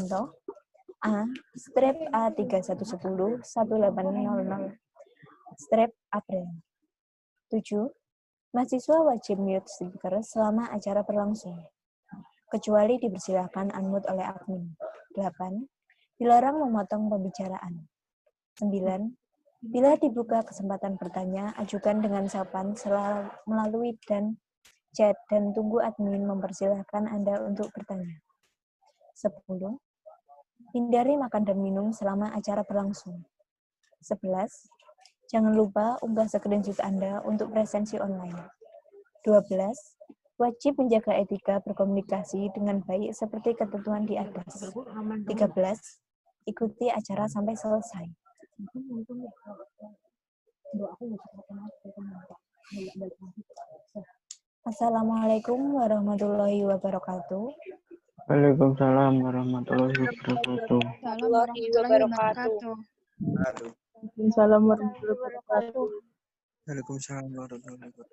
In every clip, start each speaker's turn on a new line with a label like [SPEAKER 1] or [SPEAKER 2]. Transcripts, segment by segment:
[SPEAKER 1] Contoh A. Strip A3110 1800 Strip April 7. Mahasiswa wajib mute speaker selama acara berlangsung, kecuali dipersilakan unmute oleh admin. 8. Dilarang memotong pembicaraan. 9. Bila dibuka kesempatan bertanya, ajukan dengan sopan melalui chat dan tunggu admin mempersilahkan Anda untuk bertanya. 10. Hindari makan dan minum selama acara berlangsung. 11. Jangan lupa unggah screenshot Anda untuk presensi online. 12. Wajib menjaga etika berkomunikasi dengan baik seperti ketentuan di atas. 13. Ikuti acara sampai selesai. Assalamualaikum warahmatullahi wabarakatuh.
[SPEAKER 2] Waalaikumsalam warahmatullahi wabarakatuh.
[SPEAKER 3] Waalaikumsalam warahmatullahi wabarakatuh.
[SPEAKER 4] Waalaikumsalam warahmatullahi wabarakatuh.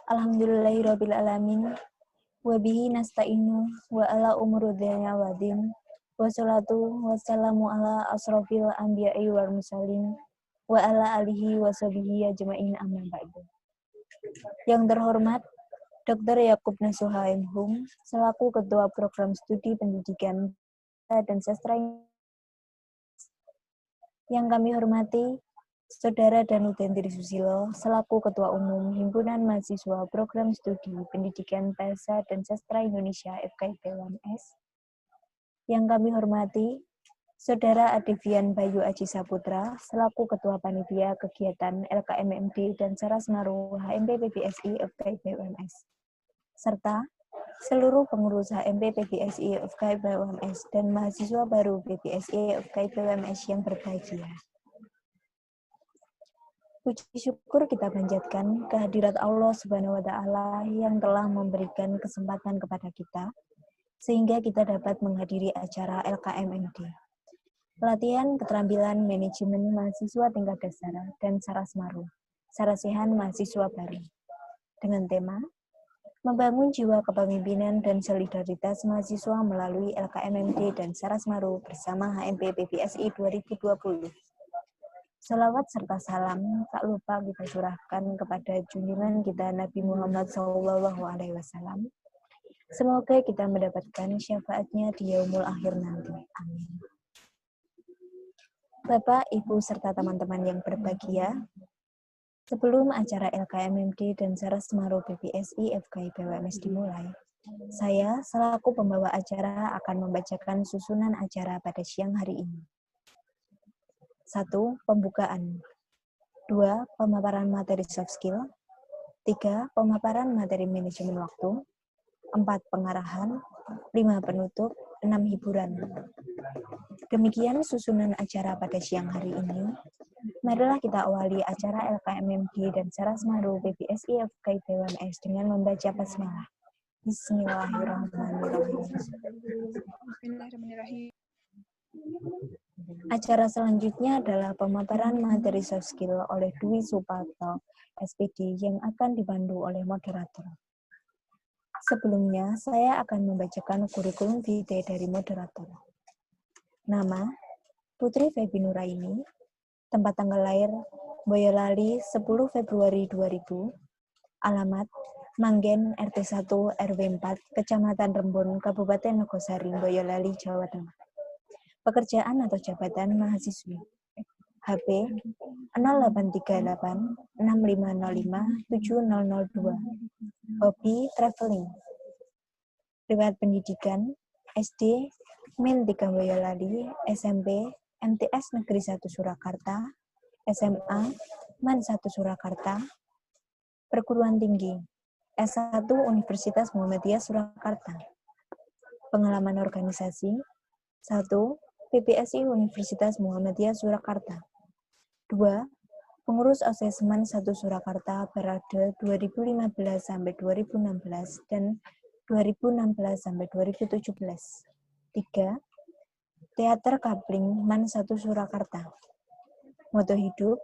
[SPEAKER 1] Alhamdulillahirabbil alamin. Wa bihi nasta'inu wa ala umuruddina waddin. Wassalatu wassalamu ala asrofil anbiya'i wal mursalin wa ala alihi wa sahbihi ajma'in amma ba'du. Yang terhormat Dr. Yakub Nasuha M.Hum selaku Ketua Program Studi Pendidikan dan Sastra. Yang kami hormati Saudara Danuten Trissusilo selaku Ketua Umum Himpunan Mahasiswa Program Studi Pendidikan Bahasa dan Sastra Indonesia FKIP-UMS. Yang kami hormati Saudara Adivian Bayu Aji Saputra selaku Ketua Panitia Kegiatan LKMMD dan Sarasmaru HMP PBSI FKIP-UMS. Serta seluruh pengurus HMP PBSI FKIP-UMS dan mahasiswa baru PBSI FKIP-UMS yang berbahagia. Puji syukur kita panjatkan kehadirat Allah Subhanahu wa Ta'ala yang telah memberikan kesempatan kepada kita sehingga kita dapat menghadiri acara LKMMD. Pelatihan Keterampilan Manajemen Mahasiswa Tingkat Dasar dan Sarasmaru, Sarasehan Mahasiswa Baru, dengan tema Membangun Jiwa Kepemimpinan dan Solidaritas Mahasiswa melalui LKMMD dan Sarasmaru bersama HMP PBSI 2020. Salawat serta salam tak lupa kita curahkan kepada junjungan kita Nabi Muhammad SAW. Semoga kita mendapatkan syafaatnya di yaumul akhir nanti. Amin. Bapak, Ibu, serta teman-teman yang berbahagia, sebelum acara LKMMD dan Sarasmaru PBSI FKIP-UMS dimulai, saya selaku pembawa acara akan membacakan susunan acara pada siang hari ini. 1. Pembukaan. 2. Pemaparan materi soft skill. 3. Pemaparan materi manajemen waktu. 4. Pengarahan. 5. Penutup. 6. Hiburan. Demikian susunan acara pada siang hari ini. Marilah kita awali acara LKMMD dan Sarasmaru PBSI FKIP-UMS dengan membaca basmalah. Bismillahirrahmanirrahim. Acara selanjutnya adalah pemaparan materi soft skill oleh Dwi Suparto, SPD, yang akan dipandu oleh moderator. Sebelumnya, saya akan membacakan kurikulum vitae dari moderator. Nama, Putri Febi Nuraini. Tempat tanggal lahir, Boyolali, 10 Februari 2000. Alamat, Manggen, RT 1, RW 4, Kecamatan Rembon, Kabupaten Nogosari, Boyolali, Jawa Tengah. Pekerjaan atau jabatan mahasiswi. HP 0838 6505 7002. Hobi traveling. Riwayat pendidikan SD Min 3 Boyolali, SMP MTS Negeri 1 Surakarta, SMA MAN 1 Surakarta. Perguruan tinggi S1 Universitas Muhammadiyah Surakarta. Pengalaman organisasi 1. PBSI Universitas Muhammadiyah Surakarta. 2. Pengurus OSIS MAN 1 Surakarta periode 2015 sampai 2016 dan 2016 sampai 2017. 3. Teater Kapling MAN 1 Surakarta. Moto hidup,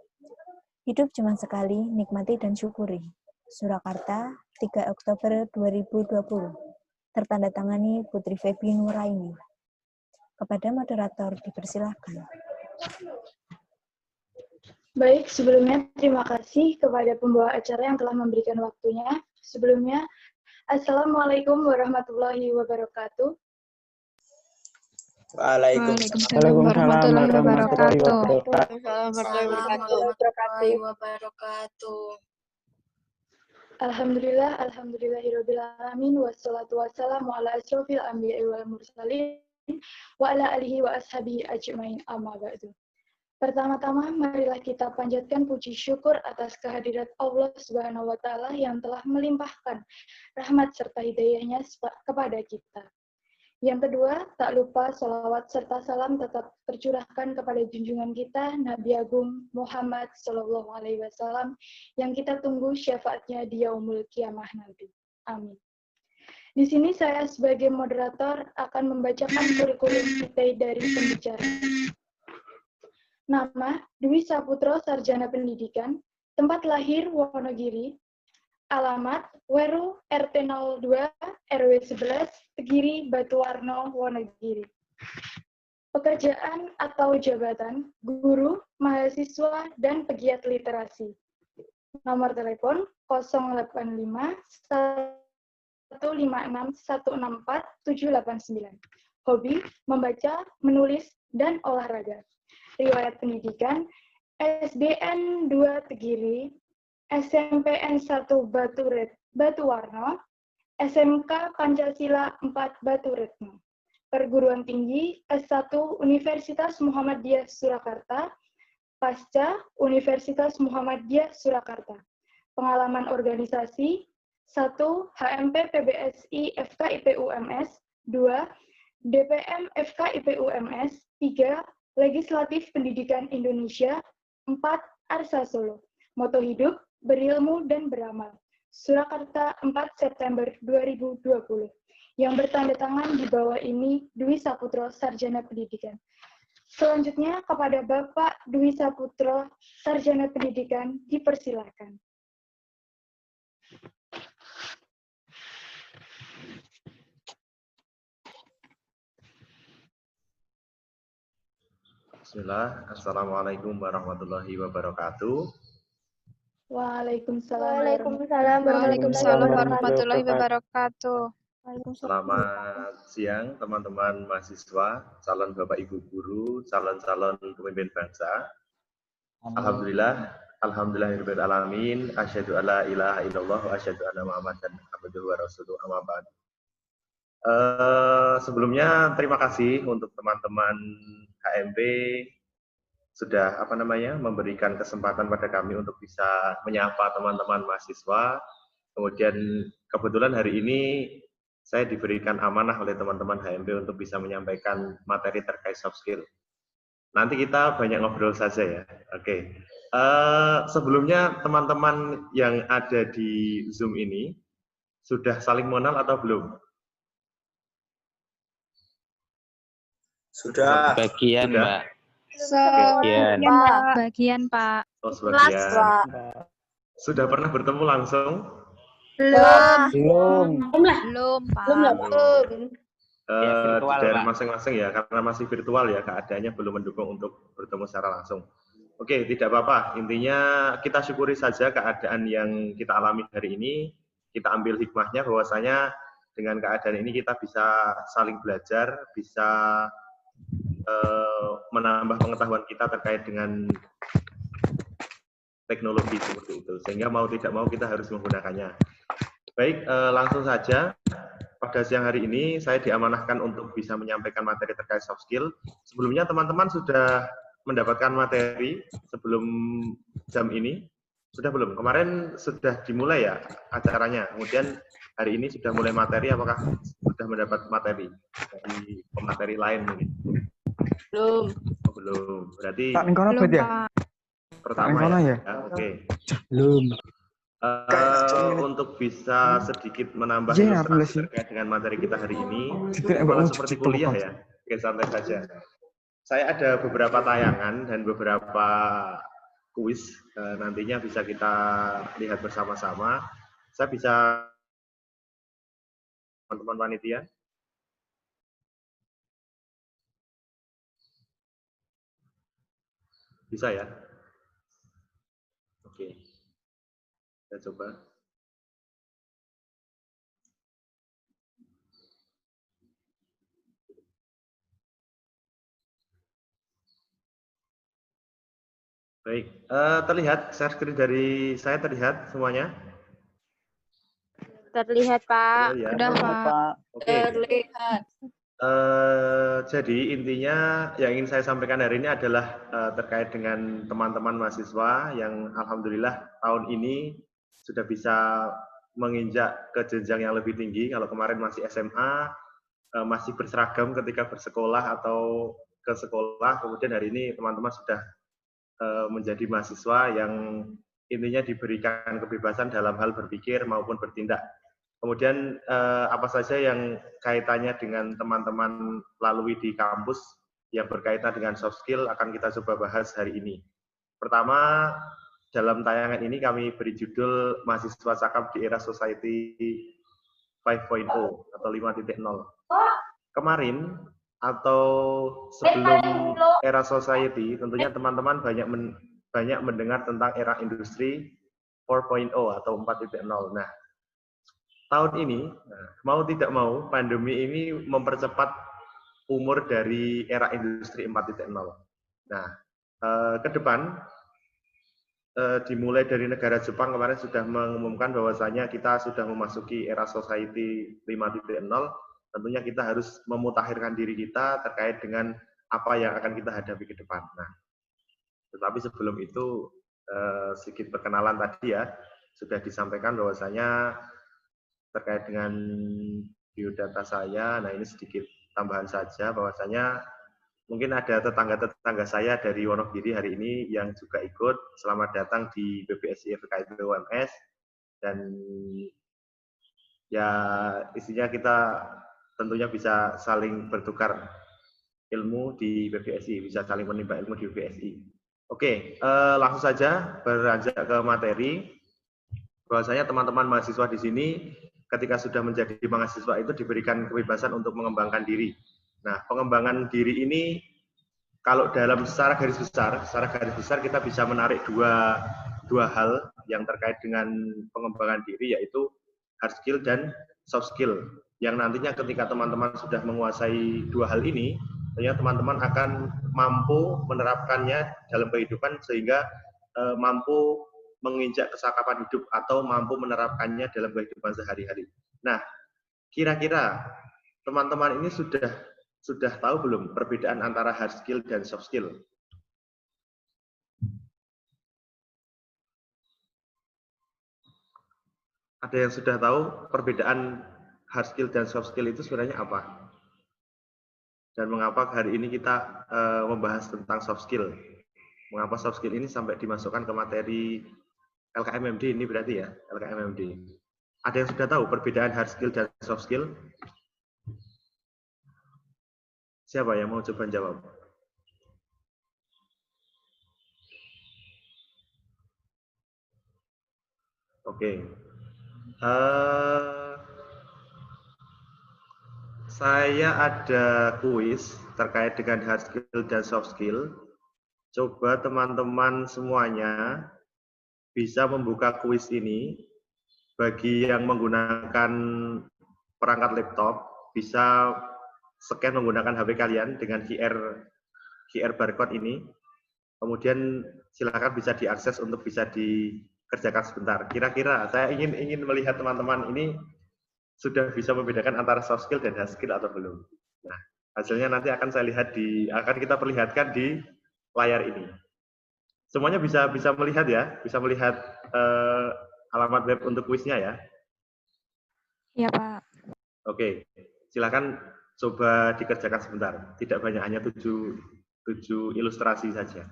[SPEAKER 1] hidup cuma sekali, nikmati dan syukuri. Surakarta, 3 Oktober 2020. tertandatangani Putri Febi Nuraini. Kepada moderator dipersilahkan.
[SPEAKER 5] Baik, sebelumnya terima kasih kepada pembawa acara yang telah memberikan waktunya. Sebelumnya, Assalamualaikum warahmatullahi wabarakatuh.
[SPEAKER 2] Waalaikumsalam warahmatullahi wabarakatuh.
[SPEAKER 5] Alhamdulillahirrabbilalamin, wassalatu wassalamu ala asyrofil anbiya'i wal mursalin, wa ala alihi wa ashabihi ajma'in, amma ba'du. Pertama-tama, marilah kita panjatkan puji syukur atas kehadirat Allah Subhanahu wa Ta'ala yang telah melimpahkan rahmat serta hidayahnya kepada kita. Yang kedua, tak lupa sholawat serta salam tetap tercurahkan kepada junjungan kita, Nabi Agung Muhammad SAW, yang kita tunggu syafaatnya di yaumul kiamah nanti. Amin. Di sini saya sebagai moderator akan membacakan kurikulum kita dari pembicara. Nama, Dwi Saputro, Sarjana Pendidikan. Tempat lahir, Wonogiri. Alamat, Weru, RT 02, RW 11, Tegiri, Batuwarno, Wonogiri. Pekerjaan atau jabatan, guru, mahasiswa, dan pegiat literasi. Nomor telepon, 085 156 164 789. Hobi, membaca, menulis, dan olahraga. Riwayat pendidikan, SDN 2 Tegiri, SMPN 1 Batuwarno, SMK Pancasila 4 Baturetno. Perguruan tinggi S1 Universitas Muhammadiyah Surakarta, Pasca Universitas Muhammadiyah Surakarta. Pengalaman organisasi 1. HMP PBSI FKIP UMS, 2. DPM FKIP UMS, 3. Legislatif Pendidikan Indonesia, 4. Arsa Solo. Moto hidup, berilmu dan beramal. Surakarta, 4 September 2020. Yang bertanda tangan di bawah ini, Dwi Saputro, Sarjana Pendidikan. Selanjutnya, kepada Bapak Dwi Saputro, Sarjana Pendidikan, dipersilakan.
[SPEAKER 6] Bismillah, Assalamualaikum warahmatullahi wabarakatuh.
[SPEAKER 5] Waalaikumsalam
[SPEAKER 3] warahmatullahi wabarakatuh.
[SPEAKER 6] Selamat siang teman-teman mahasiswa, calon Bapak Ibu guru, calon-calon pemimpin bangsa. Alhamdulillahirabbil alamin, asyhadu alla ilaha illallah wa asyhadu anna Muhammadan abduhu wa rasuluhu, amma ba'd. Sebelumnya terima kasih untuk teman-teman HMP sudah memberikan kesempatan pada kami untuk bisa menyapa teman-teman mahasiswa. Kemudian kebetulan hari ini saya diberikan amanah oleh teman-teman HMP untuk bisa menyampaikan materi terkait soft skill. Nanti kita banyak ngobrol saja ya. Oke. Sebelumnya teman-teman yang ada di Zoom ini sudah saling mengenal atau belum?
[SPEAKER 4] Sudah.
[SPEAKER 2] Bagian,
[SPEAKER 6] Sudah.
[SPEAKER 2] Mbak.
[SPEAKER 3] Bagian, Pak.
[SPEAKER 6] Oh, sebagian. Sudah pernah bertemu langsung?
[SPEAKER 2] Belum.
[SPEAKER 3] Pak.
[SPEAKER 6] Di
[SPEAKER 2] virtual,
[SPEAKER 6] daerah
[SPEAKER 2] Pak.
[SPEAKER 6] masing-masing ya, karena masih virtual ya, keadaannya belum mendukung untuk bertemu secara langsung. Oke, tidak apa-apa. Intinya kita syukuri saja keadaan yang kita alami hari ini. Kita ambil hikmahnya bahwasanya dengan keadaan ini kita bisa saling belajar, bisa menambah pengetahuan kita terkait dengan teknologi seperti itu. Sehingga mau tidak mau kita harus menggunakannya. Baik, langsung saja. Pada siang hari ini saya diamanahkan untuk bisa menyampaikan materi terkait soft skill. Sebelumnya teman-teman sudah mendapatkan materi sebelum jam ini? Sudah belum? Kemarin sudah dimulai ya acaranya. Kemudian hari ini sudah mulai materi, apakah sudah mendapat materi dari pemateri lain mungkin?
[SPEAKER 3] Belum.
[SPEAKER 6] Oh, belum. Berarti
[SPEAKER 2] pertama
[SPEAKER 6] ya? Oke.
[SPEAKER 2] Belum.
[SPEAKER 6] Untuk bisa sedikit menambah
[SPEAKER 2] Iya,
[SPEAKER 6] ilustrasi terkait dengan materi kita hari ini, seperti kuliah ya, oke, santai saja. Saya ada beberapa tayangan dan beberapa kuis, nantinya bisa kita lihat bersama-sama. Saya bisa teman-teman panitia? Bisa ya? Oke, kita coba. Baik, terlihat share screen dari saya terlihat semuanya?
[SPEAKER 3] Terlihat, Pak.
[SPEAKER 6] Terlihat.
[SPEAKER 2] Udah, Pak.
[SPEAKER 6] Oke. Jadi intinya yang ingin saya sampaikan hari ini adalah terkait dengan teman-teman mahasiswa yang alhamdulillah tahun ini sudah bisa menginjak ke jenjang yang lebih tinggi. Kalau kemarin masih SMA, masih berseragam ketika bersekolah atau ke sekolah, kemudian hari ini teman-teman sudah menjadi mahasiswa yang intinya diberikan kebebasan dalam hal berpikir maupun bertindak. Kemudian apa saja yang kaitannya dengan teman-teman lalui di kampus yang berkaitan dengan soft skill akan kita coba bahas hari ini. Pertama, dalam tayangan ini kami beri judul Mahasiswa Cakap di Era Society 5.0 atau 5.0. Kemarin atau sebelum era society, tentunya teman-teman banyak mendengar tentang era industri 4.0 atau 4.0. Nah, tahun ini, mau tidak mau, pandemi ini mempercepat umur dari era industri 4.0. Nah, ke depan, dimulai dari negara Jepang kemarin sudah mengumumkan bahwasanya kita sudah memasuki era society 5.0. Tentunya kita harus memutakhirkan diri kita terkait dengan apa yang akan kita hadapi ke depan. Nah, tetapi sebelum itu sedikit perkenalan tadi ya, sudah disampaikan bahwasanya terkait dengan biodata saya. Nah, ini sedikit tambahan saja bahwasanya mungkin ada tetangga-tetangga saya dari Wonogiri hari ini yang juga ikut. Selamat datang di BPSI FKIP UMS, dan ya isinya kita tentunya bisa saling bertukar ilmu di BPSI, bisa saling menimba ilmu di BPSI. Oke, langsung saja beranjak ke materi. Bahwasanya teman-teman mahasiswa di sini ketika sudah menjadi mahasiswa itu diberikan kebebasan untuk mengembangkan diri. Nah, pengembangan diri ini kalau dalam secara garis besar kita bisa menarik dua hal yang terkait dengan pengembangan diri, yaitu hard skill dan soft skill, yang nantinya ketika teman-teman sudah menguasai dua hal ini, tentunya teman-teman akan mampu menerapkannya dalam kehidupan sehingga mampu menginjak kesakapan hidup atau mampu menerapkannya dalam kehidupan sehari-hari. Nah, kira-kira teman-teman ini sudah tahu belum perbedaan antara hard skill dan soft skill? Ada yang sudah tahu perbedaan hard skill dan soft skill itu sebenarnya apa? Dan mengapa hari ini kita membahas tentang soft skill? Mengapa soft skill ini sampai dimasukkan ke materi LKMMD ini berarti ya, LKMMD. Ada yang sudah tahu perbedaan hard skill dan soft skill? Siapa yang mau coba jawab? Oke. Saya ada kuis terkait dengan hard skill dan soft skill. Coba teman-teman semuanya bisa membuka kuis ini. Bagi yang menggunakan perangkat laptop, bisa scan menggunakan HP kalian dengan QR barcode ini. Kemudian silakan bisa diakses untuk bisa dikerjakan sebentar. Kira-kira saya ingin melihat teman-teman ini sudah bisa membedakan antara soft skill dan hard skill atau belum. Nah, hasilnya nanti akan akan kita perlihatkan di layar ini. Semuanya bisa melihat ya, bisa melihat alamat web untuk kuisnya ya.
[SPEAKER 2] Iya, Pak.
[SPEAKER 6] Oke, silakan coba dikerjakan sebentar. Tidak banyak, hanya 7 ilustrasi saja.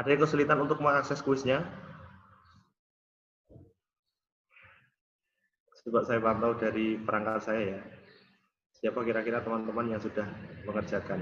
[SPEAKER 6] Ada yang kesulitan untuk mengakses kuisnya? Coba saya pantau dari perangkat saya ya. Siapa kira-kira teman-teman yang sudah mengerjakan?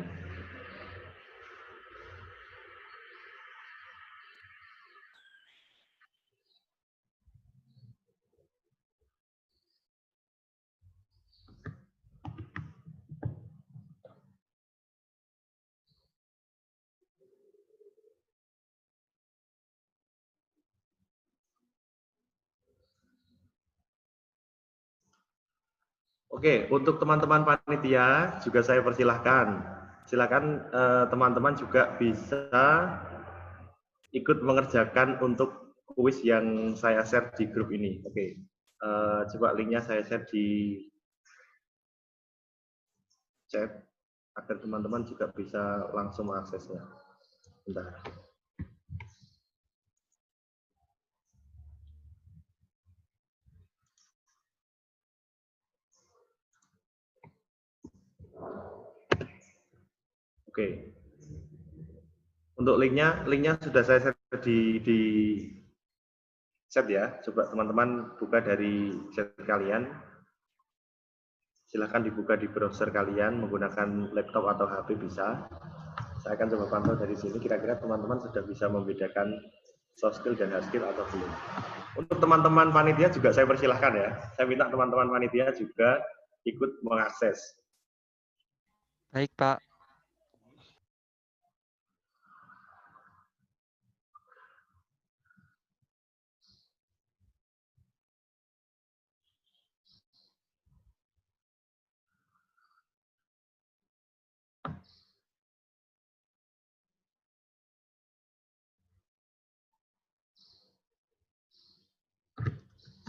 [SPEAKER 6] Oke, untuk teman-teman panitia juga saya persilahkan. Silakan teman-teman juga bisa ikut mengerjakan untuk kuis yang saya share di grup ini. Oke, coba linknya saya share di chat agar teman-teman juga bisa langsung mengaksesnya. Bentar. Oke. Untuk linknya sudah saya share di chat ya. Coba teman-teman buka dari chat kalian. Silahkan dibuka di browser kalian menggunakan laptop atau HP bisa. Saya akan coba pantau dari sini. Kira-kira teman-teman sudah bisa membedakan soft skill dan hard skill atau belum. Untuk teman-teman panitia juga saya persilahkan ya. Saya minta teman-teman panitia juga ikut mengakses.
[SPEAKER 4] Baik, Pak.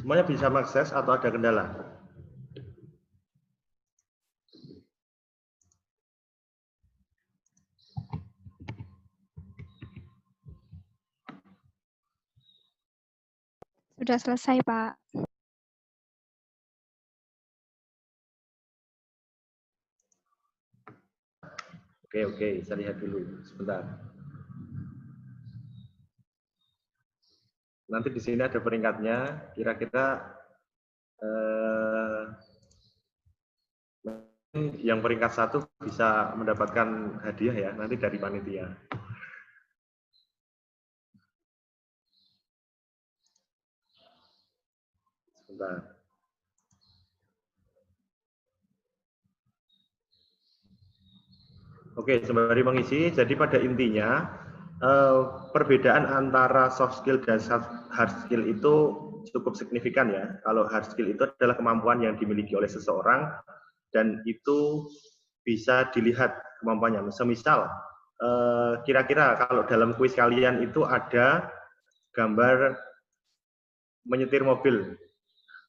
[SPEAKER 6] Semuanya bisa mengakses atau ada kendala?
[SPEAKER 2] Sudah selesai, Pak.
[SPEAKER 6] Oke, saya lihat dulu sebentar. Nanti di sini ada peringkatnya. Kira-kira yang peringkat 1 bisa mendapatkan hadiah ya nanti dari panitia. Sebentar. Oke, sembari mengisi, jadi pada intinya perbedaan antara soft skill dan hard skill itu cukup signifikan ya. Kalau hard skill itu adalah kemampuan yang dimiliki oleh seseorang dan itu bisa dilihat kemampuannya. Semisal, kira-kira kalau dalam kuis kalian itu ada gambar menyetir mobil.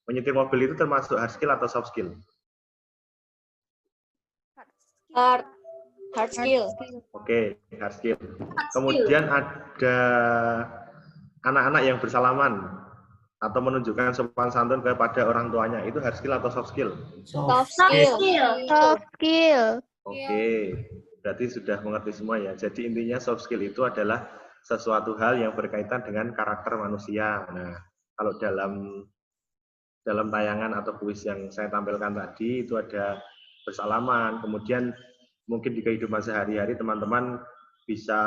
[SPEAKER 6] Menyetir mobil itu termasuk hard skill atau soft skill?
[SPEAKER 1] Hard skill.
[SPEAKER 6] Oke, hard skill. Kemudian ada anak-anak yang bersalaman atau menunjukkan sopan santun kepada orang tuanya. Itu hard skill atau soft skill?
[SPEAKER 1] Soft skill.
[SPEAKER 2] Soft skill.
[SPEAKER 6] Oke, berarti sudah mengerti semua ya. Jadi intinya soft skill itu adalah sesuatu hal yang berkaitan dengan karakter manusia. Nah, kalau dalam tayangan atau kuis yang saya tampilkan tadi itu ada bersalaman, kemudian mungkin di kehidupan sehari-hari teman-teman bisa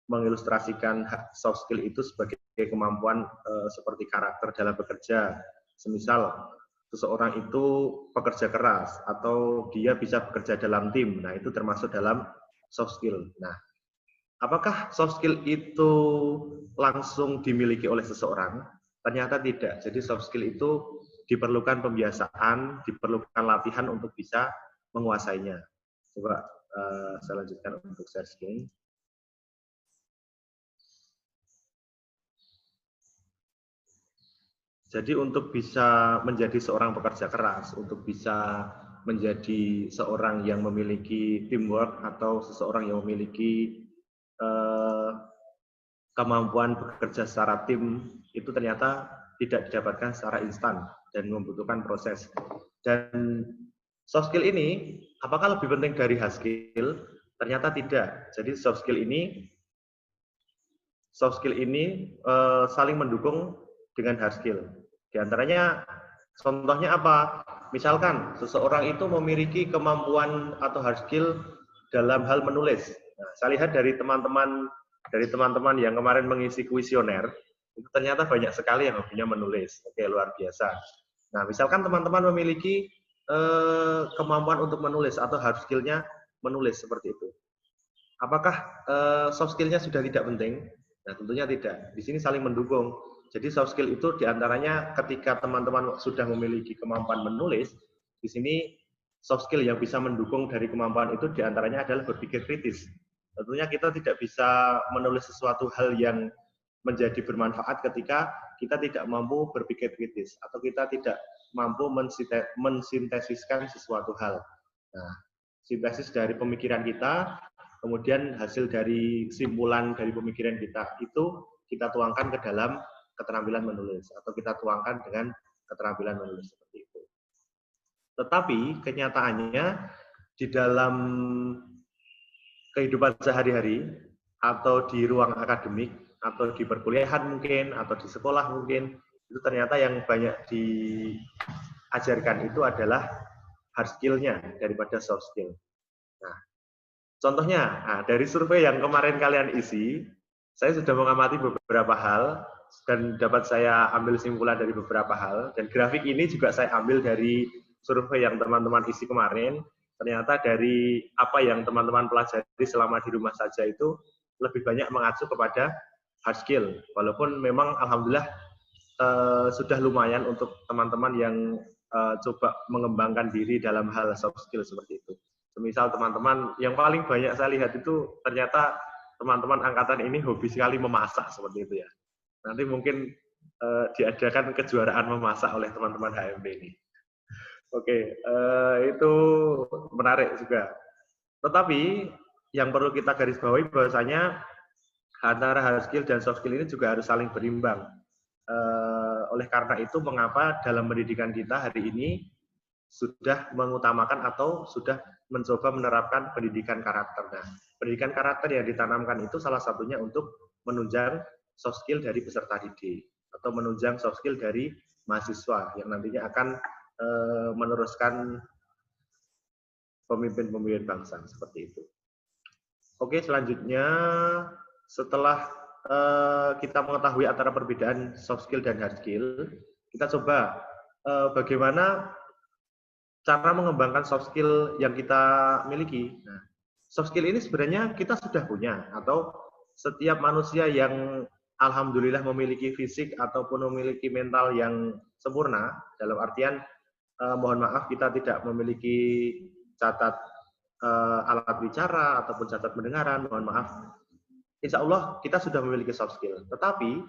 [SPEAKER 6] mengilustrasikan soft skill itu sebagai kemampuan seperti karakter dalam bekerja. Semisal seseorang itu pekerja keras atau dia bisa bekerja dalam tim. Nah, itu termasuk dalam soft skill. Nah, apakah soft skill itu langsung dimiliki oleh seseorang? Ternyata tidak. Jadi soft skill itu diperlukan pembiasaan, diperlukan latihan untuk bisa menguasainya. Coba saya lanjutkan untuk share screen. Jadi untuk bisa menjadi seorang pekerja keras, untuk bisa menjadi seorang yang memiliki teamwork atau seseorang yang memiliki kemampuan bekerja secara tim, itu ternyata tidak didapatkan secara instan dan membutuhkan proses. Dan soft skill ini, apakah lebih penting dari hard skill? Ternyata tidak. Jadi soft skill ini soft skill ini saling mendukung dengan hard skill. Di antaranya, contohnya apa? Misalkan seseorang itu memiliki kemampuan atau hard skill dalam hal menulis. Nah, saya lihat dari teman-teman yang kemarin mengisi kuesioner, itu ternyata banyak sekali yang hobinya menulis. Oke, luar biasa. Nah, misalkan teman-teman memiliki kemampuan untuk menulis atau hard skill-nya menulis seperti itu. Apakah soft skill-nya sudah tidak penting? Nah, tentunya tidak. Di sini saling mendukung. Jadi soft skill itu diantaranya ketika teman-teman sudah memiliki kemampuan menulis, di sini soft skill yang bisa mendukung dari kemampuan itu diantaranya adalah berpikir kritis. Tentunya kita tidak bisa menulis sesuatu hal yang menjadi bermanfaat ketika kita tidak mampu berpikir kritis atau kita tidak mampu mensintesiskan sesuatu hal. Nah, sintesis dari pemikiran kita, kemudian hasil dari simpulan dari pemikiran kita itu kita tuangkan ke dalam keterampilan menulis atau kita tuangkan dengan keterampilan menulis seperti itu. Tetapi kenyataannya di dalam kehidupan sehari-hari atau di ruang akademik atau di perkuliahan mungkin atau di sekolah mungkin itu ternyata yang banyak diajarkan itu adalah hard skill-nya daripada soft skill. Nah, contohnya dari survei yang kemarin kalian isi, saya sudah mengamati beberapa hal dan dapat saya ambil simpulan dari beberapa hal, dan grafik ini juga saya ambil dari survei yang teman-teman isi kemarin. Ternyata dari apa yang teman-teman pelajari selama di rumah saja itu lebih banyak mengacu kepada hard skill, walaupun memang alhamdulillah sudah lumayan untuk teman-teman yang coba mengembangkan diri dalam hal soft skill seperti itu. Semisal teman-teman yang paling banyak saya lihat itu ternyata teman-teman angkatan ini hobi sekali memasak seperti itu ya. Nanti mungkin diadakan kejuaraan memasak oleh teman-teman HMB ini. Oke, itu menarik juga. Tetapi yang perlu kita garis bawahi bahwasanya antara hard skill dan soft skill ini juga harus saling berimbang. Oleh karena itu, mengapa dalam pendidikan kita hari ini sudah mengutamakan atau sudah mencoba menerapkan pendidikan karakter. Nah, pendidikan karakter yang ditanamkan itu salah satunya untuk menunjang soft skill dari peserta didik atau menunjang soft skill dari mahasiswa yang nantinya akan meneruskan pemimpin-pemimpin bangsa seperti itu. Oke, selanjutnya setelah kita mengetahui antara perbedaan soft skill dan hard skill, kita coba bagaimana cara mengembangkan soft skill yang kita miliki. Nah, soft skill ini sebenarnya kita sudah punya, atau setiap manusia yang alhamdulillah memiliki fisik ataupun memiliki mental yang sempurna, dalam artian mohon maaf kita tidak memiliki catat alat bicara ataupun catat pendengaran, mohon maaf. Insya Allah kita sudah memiliki soft skill. Tetapi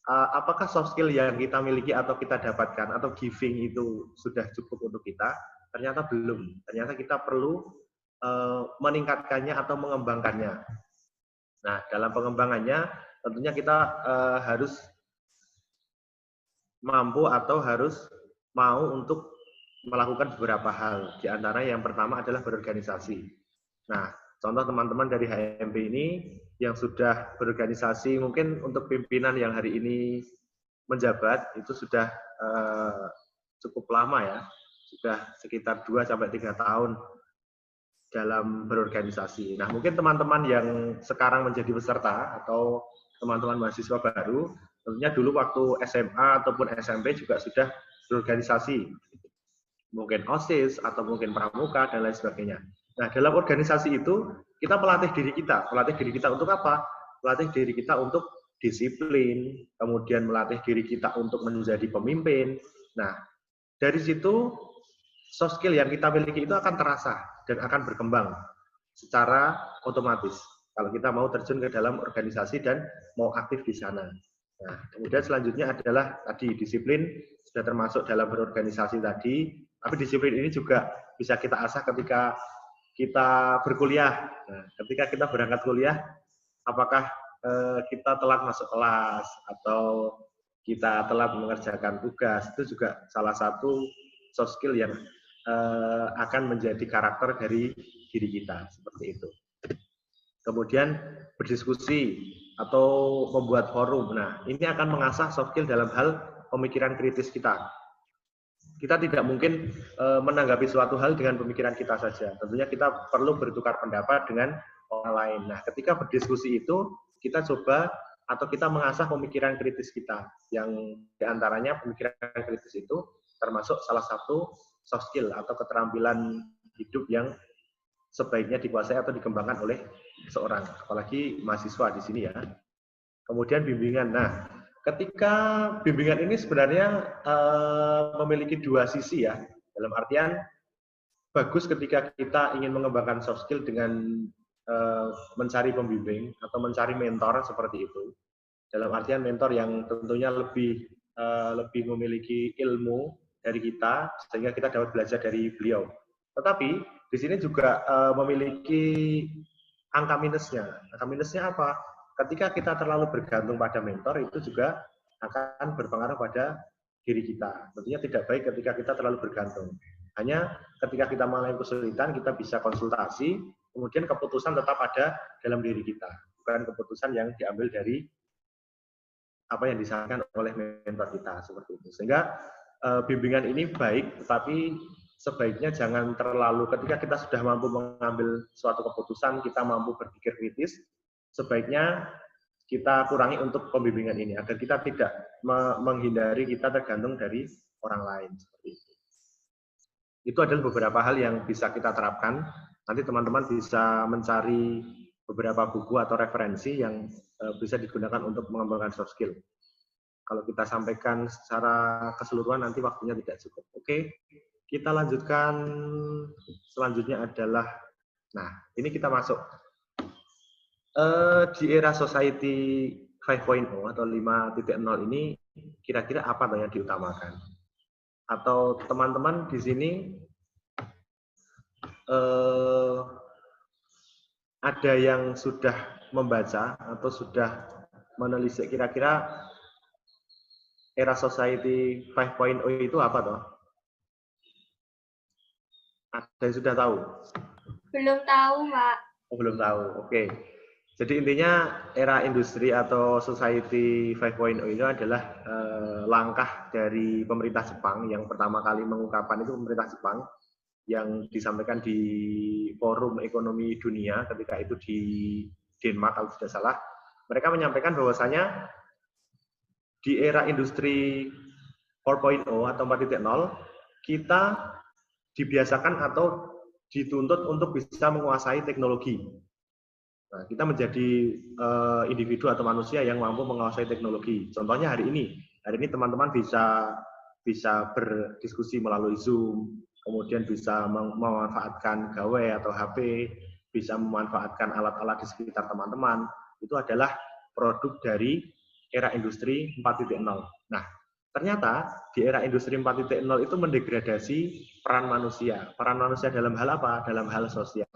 [SPEAKER 6] apakah soft skill yang kita miliki atau kita dapatkan atau giving itu sudah cukup untuk kita? Ternyata belum. Ternyata kita perlu meningkatkannya atau mengembangkannya. Nah, dalam pengembangannya tentunya kita harus mampu atau harus mau untuk melakukan beberapa hal. Di antara yang pertama adalah berorganisasi. Nah, contoh teman-teman dari HMB ini yang sudah berorganisasi, mungkin untuk pimpinan yang hari ini menjabat, itu sudah cukup lama ya. Sudah sekitar 2-3 tahun dalam berorganisasi. Nah, mungkin teman-teman yang sekarang menjadi peserta atau teman-teman mahasiswa baru, tentunya dulu waktu SMA ataupun SMP juga sudah berorganisasi. Mungkin OSIS atau mungkin pramuka dan lain sebagainya. Nah, dalam organisasi itu kita melatih diri kita. Melatih diri kita untuk apa? Melatih diri kita untuk disiplin, kemudian melatih diri kita untuk menjadi pemimpin. Nah, dari situ soft skill yang kita miliki itu akan terasa dan akan berkembang secara otomatis kalau kita mau terjun ke dalam organisasi dan mau aktif di sana. Nah, kemudian selanjutnya adalah tadi disiplin, sudah termasuk dalam berorganisasi tadi, tapi disiplin ini juga bisa kita asah ketika kita berkuliah. Nah, ketika kita berangkat kuliah, apakah kita telat masuk kelas atau kita telat mengerjakan tugas, itu juga salah satu soft skill yang akan menjadi karakter dari diri kita, seperti itu. Kemudian berdiskusi atau membuat forum. Nah, ini akan mengasah soft skill dalam hal pemikiran kritis kita. Kita tidak mungkin menanggapi suatu hal dengan pemikiran kita saja. Tentunya kita perlu bertukar pendapat dengan orang lain. Nah, ketika berdiskusi itu, kita coba atau kita mengasah pemikiran kritis kita. Yang diantaranya pemikiran kritis itu termasuk salah satu soft skill atau keterampilan hidup yang sebaiknya dikuasai atau dikembangkan oleh seorang, apalagi mahasiswa di sini ya. Kemudian bimbingan. Nah, ketika bimbingan ini sebenarnya memiliki dua sisi ya. Dalam artian bagus ketika kita ingin mengembangkan soft skill dengan mencari pembimbing atau mencari mentor seperti itu. Dalam artian mentor yang tentunya lebih memiliki ilmu dari kita sehingga kita dapat belajar dari beliau. Tetapi di sini juga memiliki angka minusnya. Angka minusnya apa? Ketika kita terlalu bergantung pada mentor, itu juga akan berpengaruh pada diri kita. Tentunya tidak baik ketika kita terlalu bergantung. Hanya ketika kita mengalami kesulitan, kita bisa konsultasi, kemudian keputusan tetap ada dalam diri kita. Bukan keputusan yang diambil dari apa yang disarankan oleh mentor kita, seperti itu. Sehingga bimbingan ini baik, tetapi sebaiknya jangan terlalu, ketika kita sudah mampu mengambil suatu keputusan, kita mampu berpikir kritis, sebaiknya kita kurangi untuk pembimbingan ini, agar kita tidak menghindari kita tergantung dari orang lain. Seperti itu. Itu adalah beberapa hal yang bisa kita terapkan. Nanti teman-teman bisa mencari beberapa buku atau referensi yang bisa digunakan untuk mengembangkan soft skill. Kalau kita sampaikan secara keseluruhan, nanti waktunya tidak cukup. Oke. Kita lanjutkan, selanjutnya adalah, nah ini kita masuk. Di era society 5.0 atau 5.0 ini, kira-kira apa yang diutamakan? Atau teman-teman di sini ada yang sudah membaca atau sudah menelisik kira-kira era society 5.0 itu apa toh? Ada yang sudah tahu?
[SPEAKER 7] Belum tahu, Pak.
[SPEAKER 6] Oh, belum tahu. Oke. Jadi intinya era industri atau society 5.0 ini adalah langkah dari pemerintah Jepang yang pertama kali mengungkapkan itu pemerintah Jepang yang disampaikan di Forum Ekonomi Dunia ketika itu di Denmark kalau tidak salah. Mereka menyampaikan bahwasanya di era industri 4.0 atau 4.0 kita dibiasakan atau dituntut untuk bisa menguasai teknologi. Nah, kita menjadi individu atau manusia yang mampu menguasai teknologi. Contohnya hari ini teman-teman bisa berdiskusi melalui Zoom, kemudian bisa memanfaatkan gawai atau HP, bisa memanfaatkan alat-alat di sekitar teman-teman. Itu adalah produk dari era industri 4.0. Nah, ternyata di era industri 4.0 itu mendegradasi peran manusia. Peran manusia dalam hal apa? Dalam hal sosial.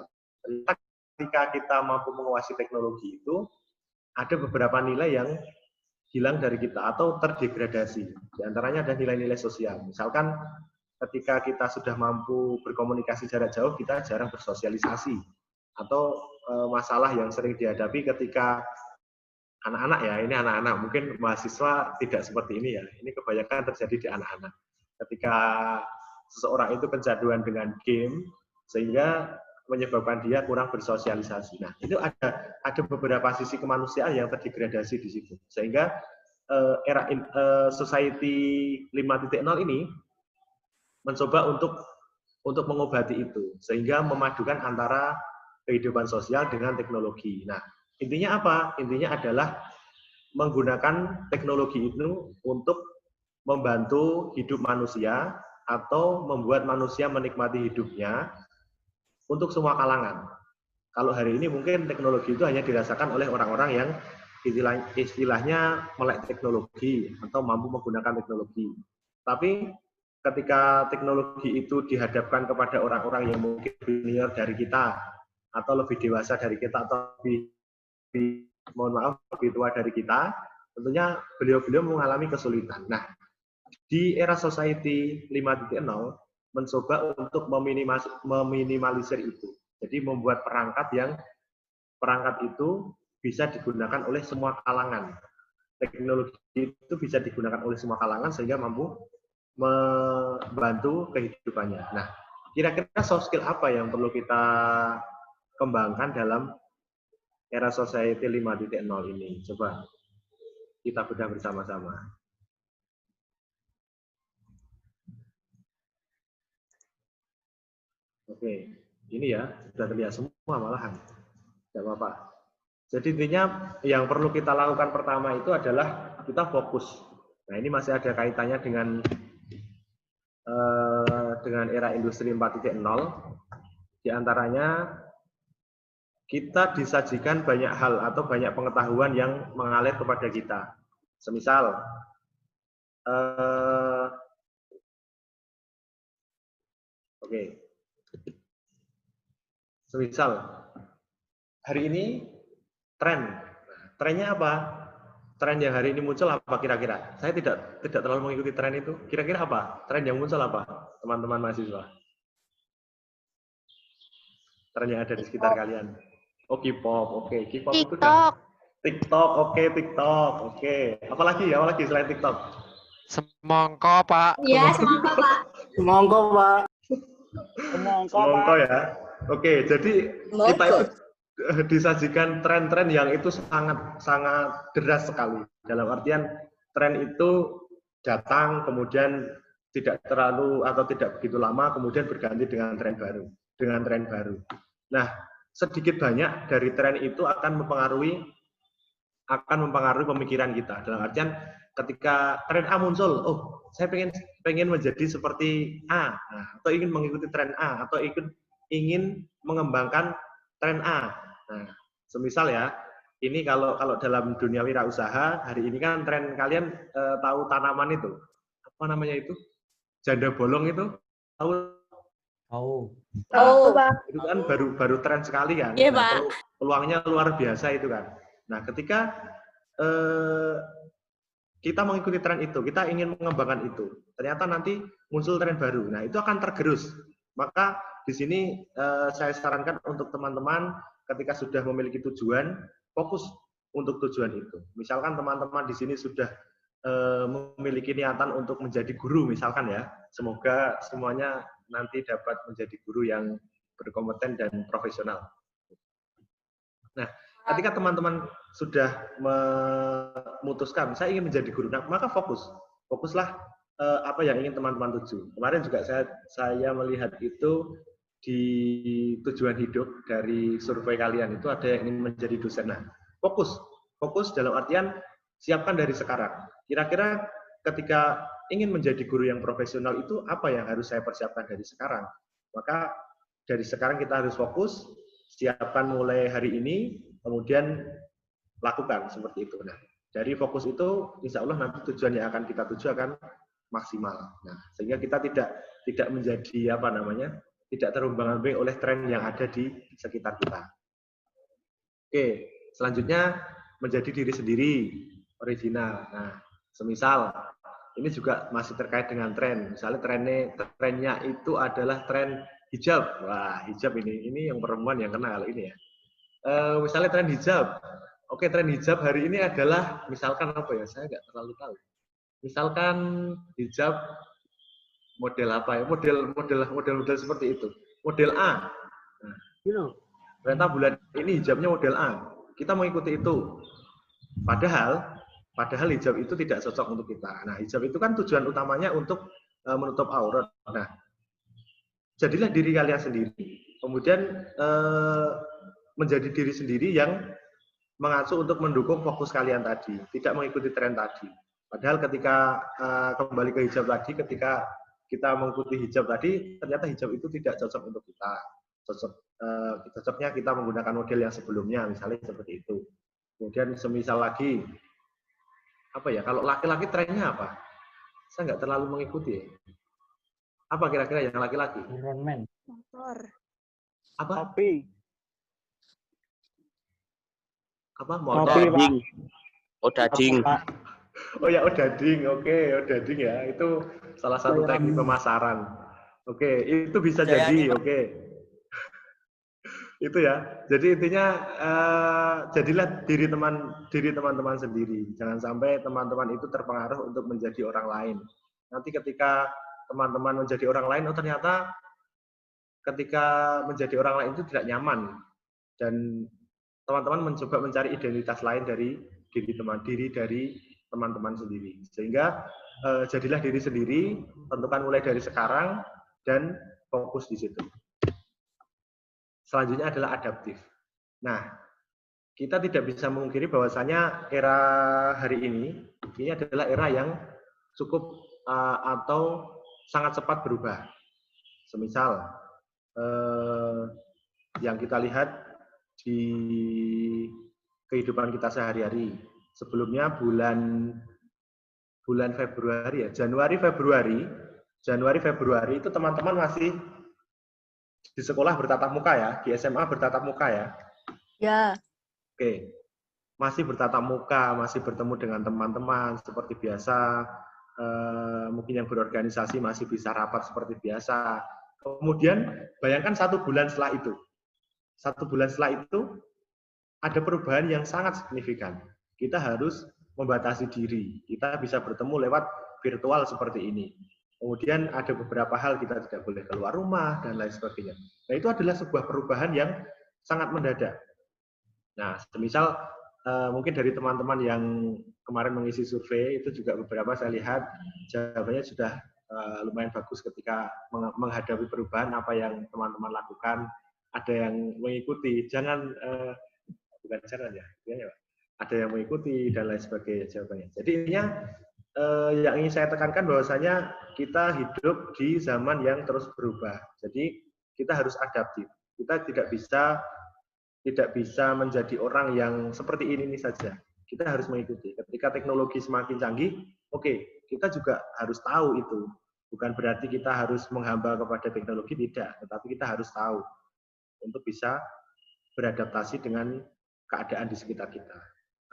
[SPEAKER 6] Ketika kita mampu menguasai teknologi itu, ada beberapa nilai yang hilang dari kita atau terdegradasi. Di antaranya ada nilai-nilai sosial. Misalkan ketika kita sudah mampu berkomunikasi jarak jauh, kita jarang bersosialisasi. Atau masalah yang sering dihadapi ketika anak-anak ya, ini anak-anak, mungkin mahasiswa tidak seperti ini ya. Ini kebanyakan terjadi di anak-anak. Ketika seseorang itu kecanduan dengan game, sehingga menyebabkan dia kurang bersosialisasi. Nah, itu ada beberapa sisi kemanusiaan yang terdegradasi di situ. Sehingga era society 5.0 ini mencoba untuk mengobati itu, sehingga memadukan antara kehidupan sosial dengan teknologi. Nah, intinya apa? Intinya adalah menggunakan teknologi itu untuk membantu hidup manusia atau membuat manusia menikmati hidupnya untuk semua kalangan. Kalau hari ini mungkin teknologi itu hanya dirasakan oleh orang-orang yang istilahnya melek teknologi atau mampu menggunakan teknologi. Tapi ketika teknologi itu dihadapkan kepada orang-orang yang mungkin senior dari kita atau lebih dewasa dari kita atau lebih tua dari kita, tentunya beliau-beliau mengalami kesulitan. Nah, di era society 5.0 mencoba untuk meminimalisir itu. Jadi membuat perangkat itu bisa digunakan oleh semua kalangan. Teknologi itu bisa digunakan oleh semua kalangan sehingga mampu membantu kehidupannya. Nah, kira-kira soft skill apa yang perlu kita kembangkan dalam era society 5.0 ini? Coba kita bedah bersama-sama. Oke, ini ya, sudah terlihat semua malahan. Tidak apa-apa. Jadi intinya yang perlu kita lakukan pertama itu adalah kita fokus. Nah, ini masih ada kaitannya dengan era industri 4.0. Di antaranya kita disajikan banyak hal atau banyak pengetahuan yang mengalir kepada kita. Semisal, semisal hari ini trennya apa? Tren yang hari ini muncul apa kira-kira? Saya tidak terlalu mengikuti tren itu. Kira-kira apa? Tren yang muncul apa, teman-teman mahasiswa? Tren yang ada di sekitar kalian. Oh, K-pop, oke. K-pop itu kan TikTok, oke, TikTok, oke. Apalagi selain TikTok?
[SPEAKER 4] Semongko, Pak.
[SPEAKER 7] Iya, semangka, Pak.
[SPEAKER 6] Semongko ya. Oke, jadi kita itu disajikan tren-tren yang itu sangat deras sekali. Dalam artian tren itu datang kemudian tidak terlalu atau tidak begitu lama kemudian berganti dengan tren baru. Nah, sedikit banyak dari tren itu akan mempengaruhi pemikiran kita. Dalam artian ketika tren A muncul, oh saya pengen menjadi seperti A, atau ingin mengikuti tren A, atau ingin mengembangkan tren A. Nah, semisal ya, ini kalau dalam dunia wirausaha hari ini kan tren kalian tahu tanaman itu apa namanya itu janda bolong itu tahu?
[SPEAKER 5] Pak.
[SPEAKER 6] Itu kan baru tren sekali kan.
[SPEAKER 1] Iya,
[SPEAKER 6] Nah,
[SPEAKER 1] Pak.
[SPEAKER 6] peluangnya luar biasa itu kan. Nah, ketika kita mengikuti tren itu, kita ingin mengembangkan itu, ternyata nanti muncul tren baru. Nah, itu akan tergerus. Maka di sini saya sarankan untuk teman-teman ketika sudah memiliki tujuan, fokus untuk tujuan itu. Misalkan teman-teman di sini sudah memiliki niatan untuk menjadi guru, misalkan ya. Semoga semuanya nanti dapat menjadi guru yang berkompeten dan profesional. Nah, ketika teman-teman sudah memutuskan, saya ingin menjadi guru, nah, maka fokuslah apa yang ingin teman-teman tuju. Kemarin juga saya melihat itu di tujuan hidup dari survei kalian itu ada yang ingin menjadi dosen. Nah, fokus dalam artian siapkan dari sekarang. Kira-kira ketika ingin menjadi guru yang profesional itu apa yang harus saya persiapkan dari sekarang? Maka dari sekarang kita harus fokus, siapkan mulai hari ini, kemudian lakukan seperti itu. Nah, dari fokus itu insya Allah nanti tujuan yang akan kita tuju akan maksimal. Nah, sehingga kita tidak menjadi tidak terombang-ambing oleh tren yang ada di sekitar kita. Oke, selanjutnya menjadi diri sendiri, original. Nah, semisal ini juga masih terkait dengan tren. Misalnya trennya itu adalah tren hijab. Wah, hijab ini yang perempuan yang kenal ini ya. Misalnya tren hijab. Oke, tren hijab hari ini adalah misalkan apa ya? Saya nggak terlalu tahu. Misalkan hijab model apa ya? Model seperti itu. Model A. Nah, ternyata bulan ini hijabnya model A. Kita mengikuti itu. Padahal hijab itu tidak cocok untuk kita. Nah, hijab itu kan tujuan utamanya untuk menutup aurat. Nah, jadilah diri kalian sendiri. Kemudian menjadi diri sendiri yang mengacu untuk mendukung fokus kalian tadi, tidak mengikuti tren tadi. Padahal ketika kembali ke hijab tadi, ketika kita mengikuti hijab tadi, ternyata hijab itu tidak cocok untuk kita. Cocoknya kita menggunakan model yang sebelumnya, misalnya seperti itu. Kemudian semisal lagi, apa ya, kalau laki-laki trennya apa? Saya nggak terlalu mengikuti. Apa kira-kira yang laki-laki?
[SPEAKER 8] Iron Man.
[SPEAKER 2] Motor.
[SPEAKER 6] Apa?
[SPEAKER 8] Kopi.
[SPEAKER 6] Apa? Motor?
[SPEAKER 8] Kopi, Pak.
[SPEAKER 9] Odading.
[SPEAKER 6] Oh ya, odading. Oke, odading ya. Itu salah satu teknik pemasaran. Oke, itu bisa jadi. Oke. Itu ya. Jadi intinya jadilah diri teman-teman sendiri. Jangan sampai teman-teman itu terpengaruh untuk menjadi orang lain. Nanti ketika teman-teman menjadi orang lain, oh ternyata ketika menjadi orang lain itu tidak nyaman, dan teman-teman mencoba mencari identitas lain dari dari teman-teman sendiri. Sehingga jadilah diri sendiri, tentukan mulai dari sekarang dan fokus di situ. Selanjutnya adalah adaptif. Nah, kita tidak bisa memungkiri bahwasanya era hari ini adalah era yang cukup atau sangat cepat berubah. Semisal yang kita lihat di kehidupan kita sehari-hari. Sebelumnya bulan Februari ya, Januari Februari itu teman-teman masih di sekolah bertatap muka ya, di SMA bertatap muka ya.
[SPEAKER 2] Ya.
[SPEAKER 6] Oke. Masih bertatap muka, masih bertemu dengan teman-teman seperti biasa. Mungkin yang berorganisasi masih bisa rapat seperti biasa. Kemudian bayangkan 1 bulan setelah itu. 1 bulan setelah itu ada perubahan yang sangat signifikan. Kita harus membatasi diri. Kita bisa bertemu lewat virtual seperti ini. Kemudian ada beberapa hal kita tidak boleh keluar rumah dan lain sebagainya. Nah, itu adalah sebuah perubahan yang sangat mendadak. Nah, semisal mungkin dari teman-teman yang kemarin mengisi survei itu juga beberapa saya lihat jawabannya sudah lumayan bagus ketika menghadapi perubahan apa yang teman-teman lakukan. Ada yang mengikuti, bukan jangan ya, ada yang mengikuti dan lain sebagainya jawabannya. Jadi intinya yang ingin saya tekankan bahwasanya kita hidup di zaman yang terus berubah. Jadi kita harus adaptif. Kita tidak bisa menjadi orang yang seperti ini saja. Kita harus mengikuti. Ketika teknologi semakin canggih, oke, kita juga harus tahu itu. Bukan berarti kita harus menghamba kepada teknologi, tidak. Tetapi kita harus tahu untuk bisa beradaptasi dengan keadaan di sekitar kita.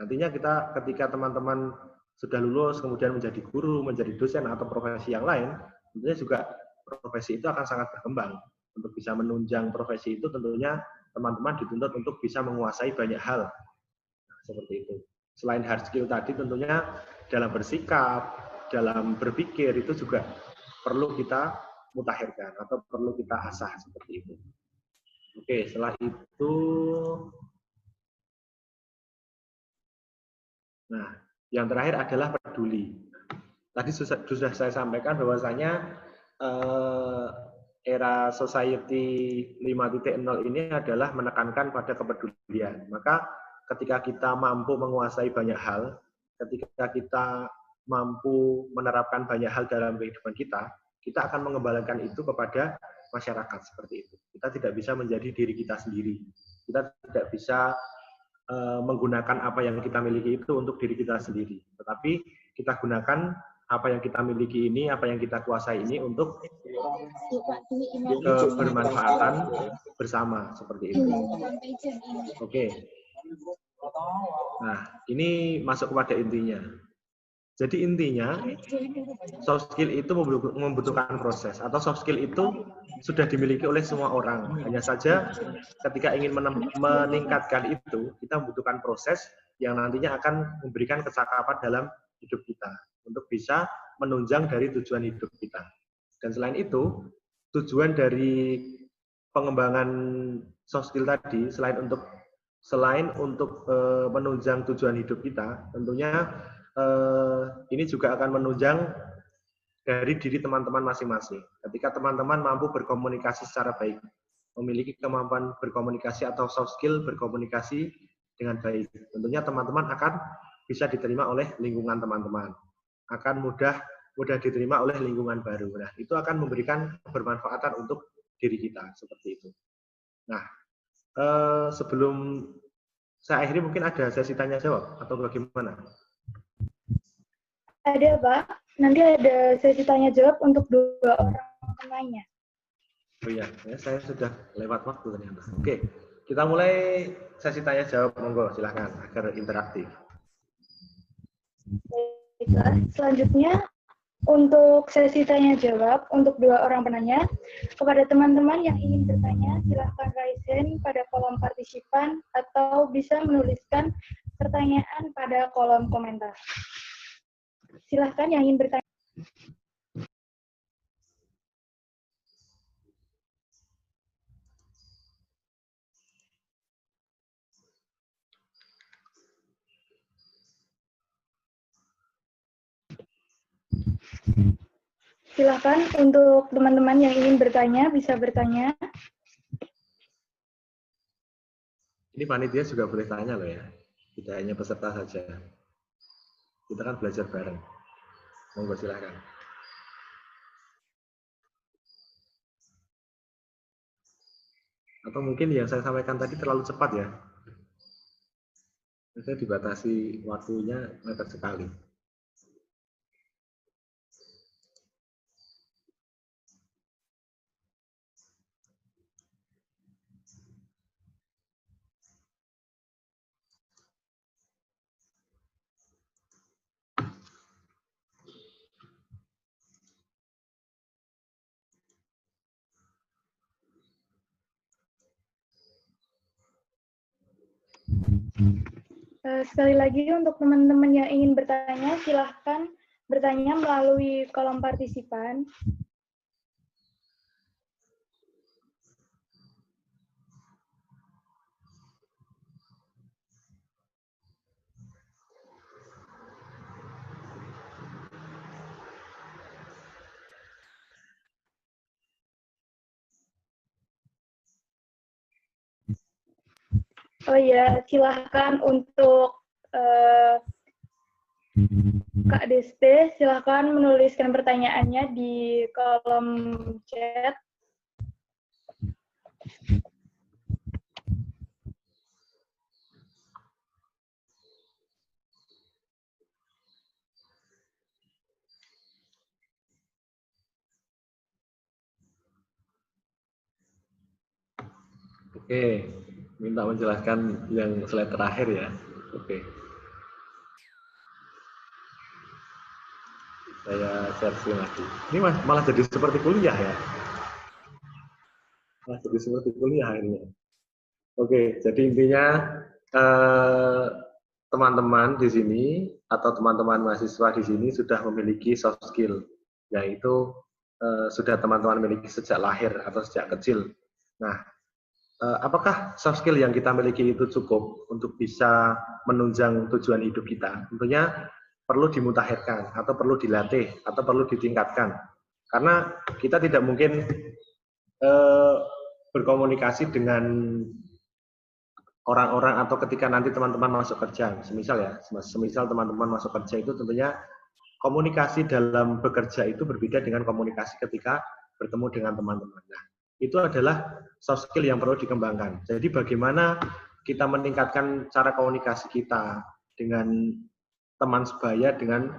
[SPEAKER 6] Nantinya ketika teman-teman sudah lulus, kemudian menjadi guru, menjadi dosen, atau profesi yang lain, tentunya juga profesi itu akan sangat berkembang. Untuk bisa menunjang profesi itu, tentunya teman-teman dituntut untuk bisa menguasai banyak hal. Nah, seperti itu. Selain hard skill tadi, tentunya dalam bersikap, dalam berpikir, itu juga perlu kita mutakhirkan, atau perlu kita asah, seperti itu. Oke, setelah itu, nah, yang terakhir adalah peduli. Tadi sudah saya sampaikan bahwasanya era society 5.0 ini adalah menekankan pada kepedulian. Maka ketika kita mampu menguasai banyak hal, ketika kita mampu menerapkan banyak hal dalam kehidupan kita akan mengembalikan itu kepada masyarakat seperti itu. Kita tidak bisa menjadi diri kita sendiri. Kita tidak bisa menggunakan apa yang kita miliki itu untuk diri kita sendiri. Tetapi kita gunakan apa yang kita miliki ini, apa yang kita kuasai ini untuk kebermanfaatan bersama seperti itu. Oke. Nah, ini masuk kepada intinya. Jadi intinya, soft skill itu membutuhkan proses, atau soft skill itu sudah dimiliki oleh semua orang. Hanya saja ketika ingin meningkatkan itu, kita membutuhkan proses yang nantinya akan memberikan kecakapan dalam hidup kita, untuk bisa menunjang dari tujuan hidup kita. Dan selain itu, tujuan dari pengembangan soft skill tadi, selain untuk menunjang tujuan hidup kita, tentunya ini juga akan menunjang dari diri teman-teman masing-masing. Ketika teman-teman mampu berkomunikasi secara baik, memiliki kemampuan berkomunikasi atau soft skill berkomunikasi dengan baik, tentunya teman-teman akan bisa diterima oleh lingkungan teman-teman, akan mudah diterima oleh lingkungan baru. Nah, itu akan memberikan kebermanfaatan untuk diri kita, seperti itu. Nah, sebelum saya akhiri, mungkin ada sesi tanya-jawab, atau bagaimana?
[SPEAKER 5] Ada, Pak. Nanti ada sesi tanya-jawab untuk 2 orang penanya.
[SPEAKER 6] Oh iya, ya, saya sudah lewat waktu ternyata. Oke, kita mulai sesi tanya-jawab. Monggo, silahkan, agar interaktif.
[SPEAKER 5] Baiklah, selanjutnya Untuk sesi tanya jawab untuk 2 orang penanya, kepada teman-teman yang ingin bertanya, silahkan raise hand pada kolom partisipan atau bisa menuliskan pertanyaan pada kolom komentar. Silahkan yang ingin bertanya. Silahkan untuk teman-teman yang ingin bertanya, bisa bertanya.
[SPEAKER 6] Ini panitia juga boleh tanya loh ya, tidak hanya peserta saja. Kita kan belajar bareng. Monggo silakan. Atau mungkin yang saya sampaikan tadi terlalu cepat ya. Saya dibatasi waktunya mepet sekali.
[SPEAKER 5] Sekali lagi untuk teman-teman yang ingin bertanya, silahkan bertanya melalui kolom partisipan. Oh ya, silahkan untuk Kak Deste, silahkan menuliskan pertanyaannya di kolom chat.
[SPEAKER 6] Oke, minta menjelaskan yang slide terakhir ya. Oke. Saya share screen lagi. Ini malah jadi seperti kuliah ya. Malah jadi seperti kuliah ini. Oke, jadi intinya teman-teman di sini atau teman-teman mahasiswa di sini sudah memiliki soft skill, yaitu sudah teman-teman miliki sejak lahir atau sejak kecil. Nah, apakah soft skill yang kita miliki itu cukup untuk bisa menunjang tujuan hidup kita? Tentunya perlu dimutakhirkan, atau perlu dilatih, atau perlu ditingkatkan. Karena kita tidak mungkin berkomunikasi dengan orang-orang atau ketika nanti teman-teman masuk kerja. Semisal teman-teman masuk kerja itu tentunya komunikasi dalam bekerja itu berbeda dengan komunikasi ketika bertemu dengan teman-teman. Nah, itu adalah soft skill yang perlu dikembangkan. Jadi bagaimana kita meningkatkan cara komunikasi kita dengan teman sebaya, dengan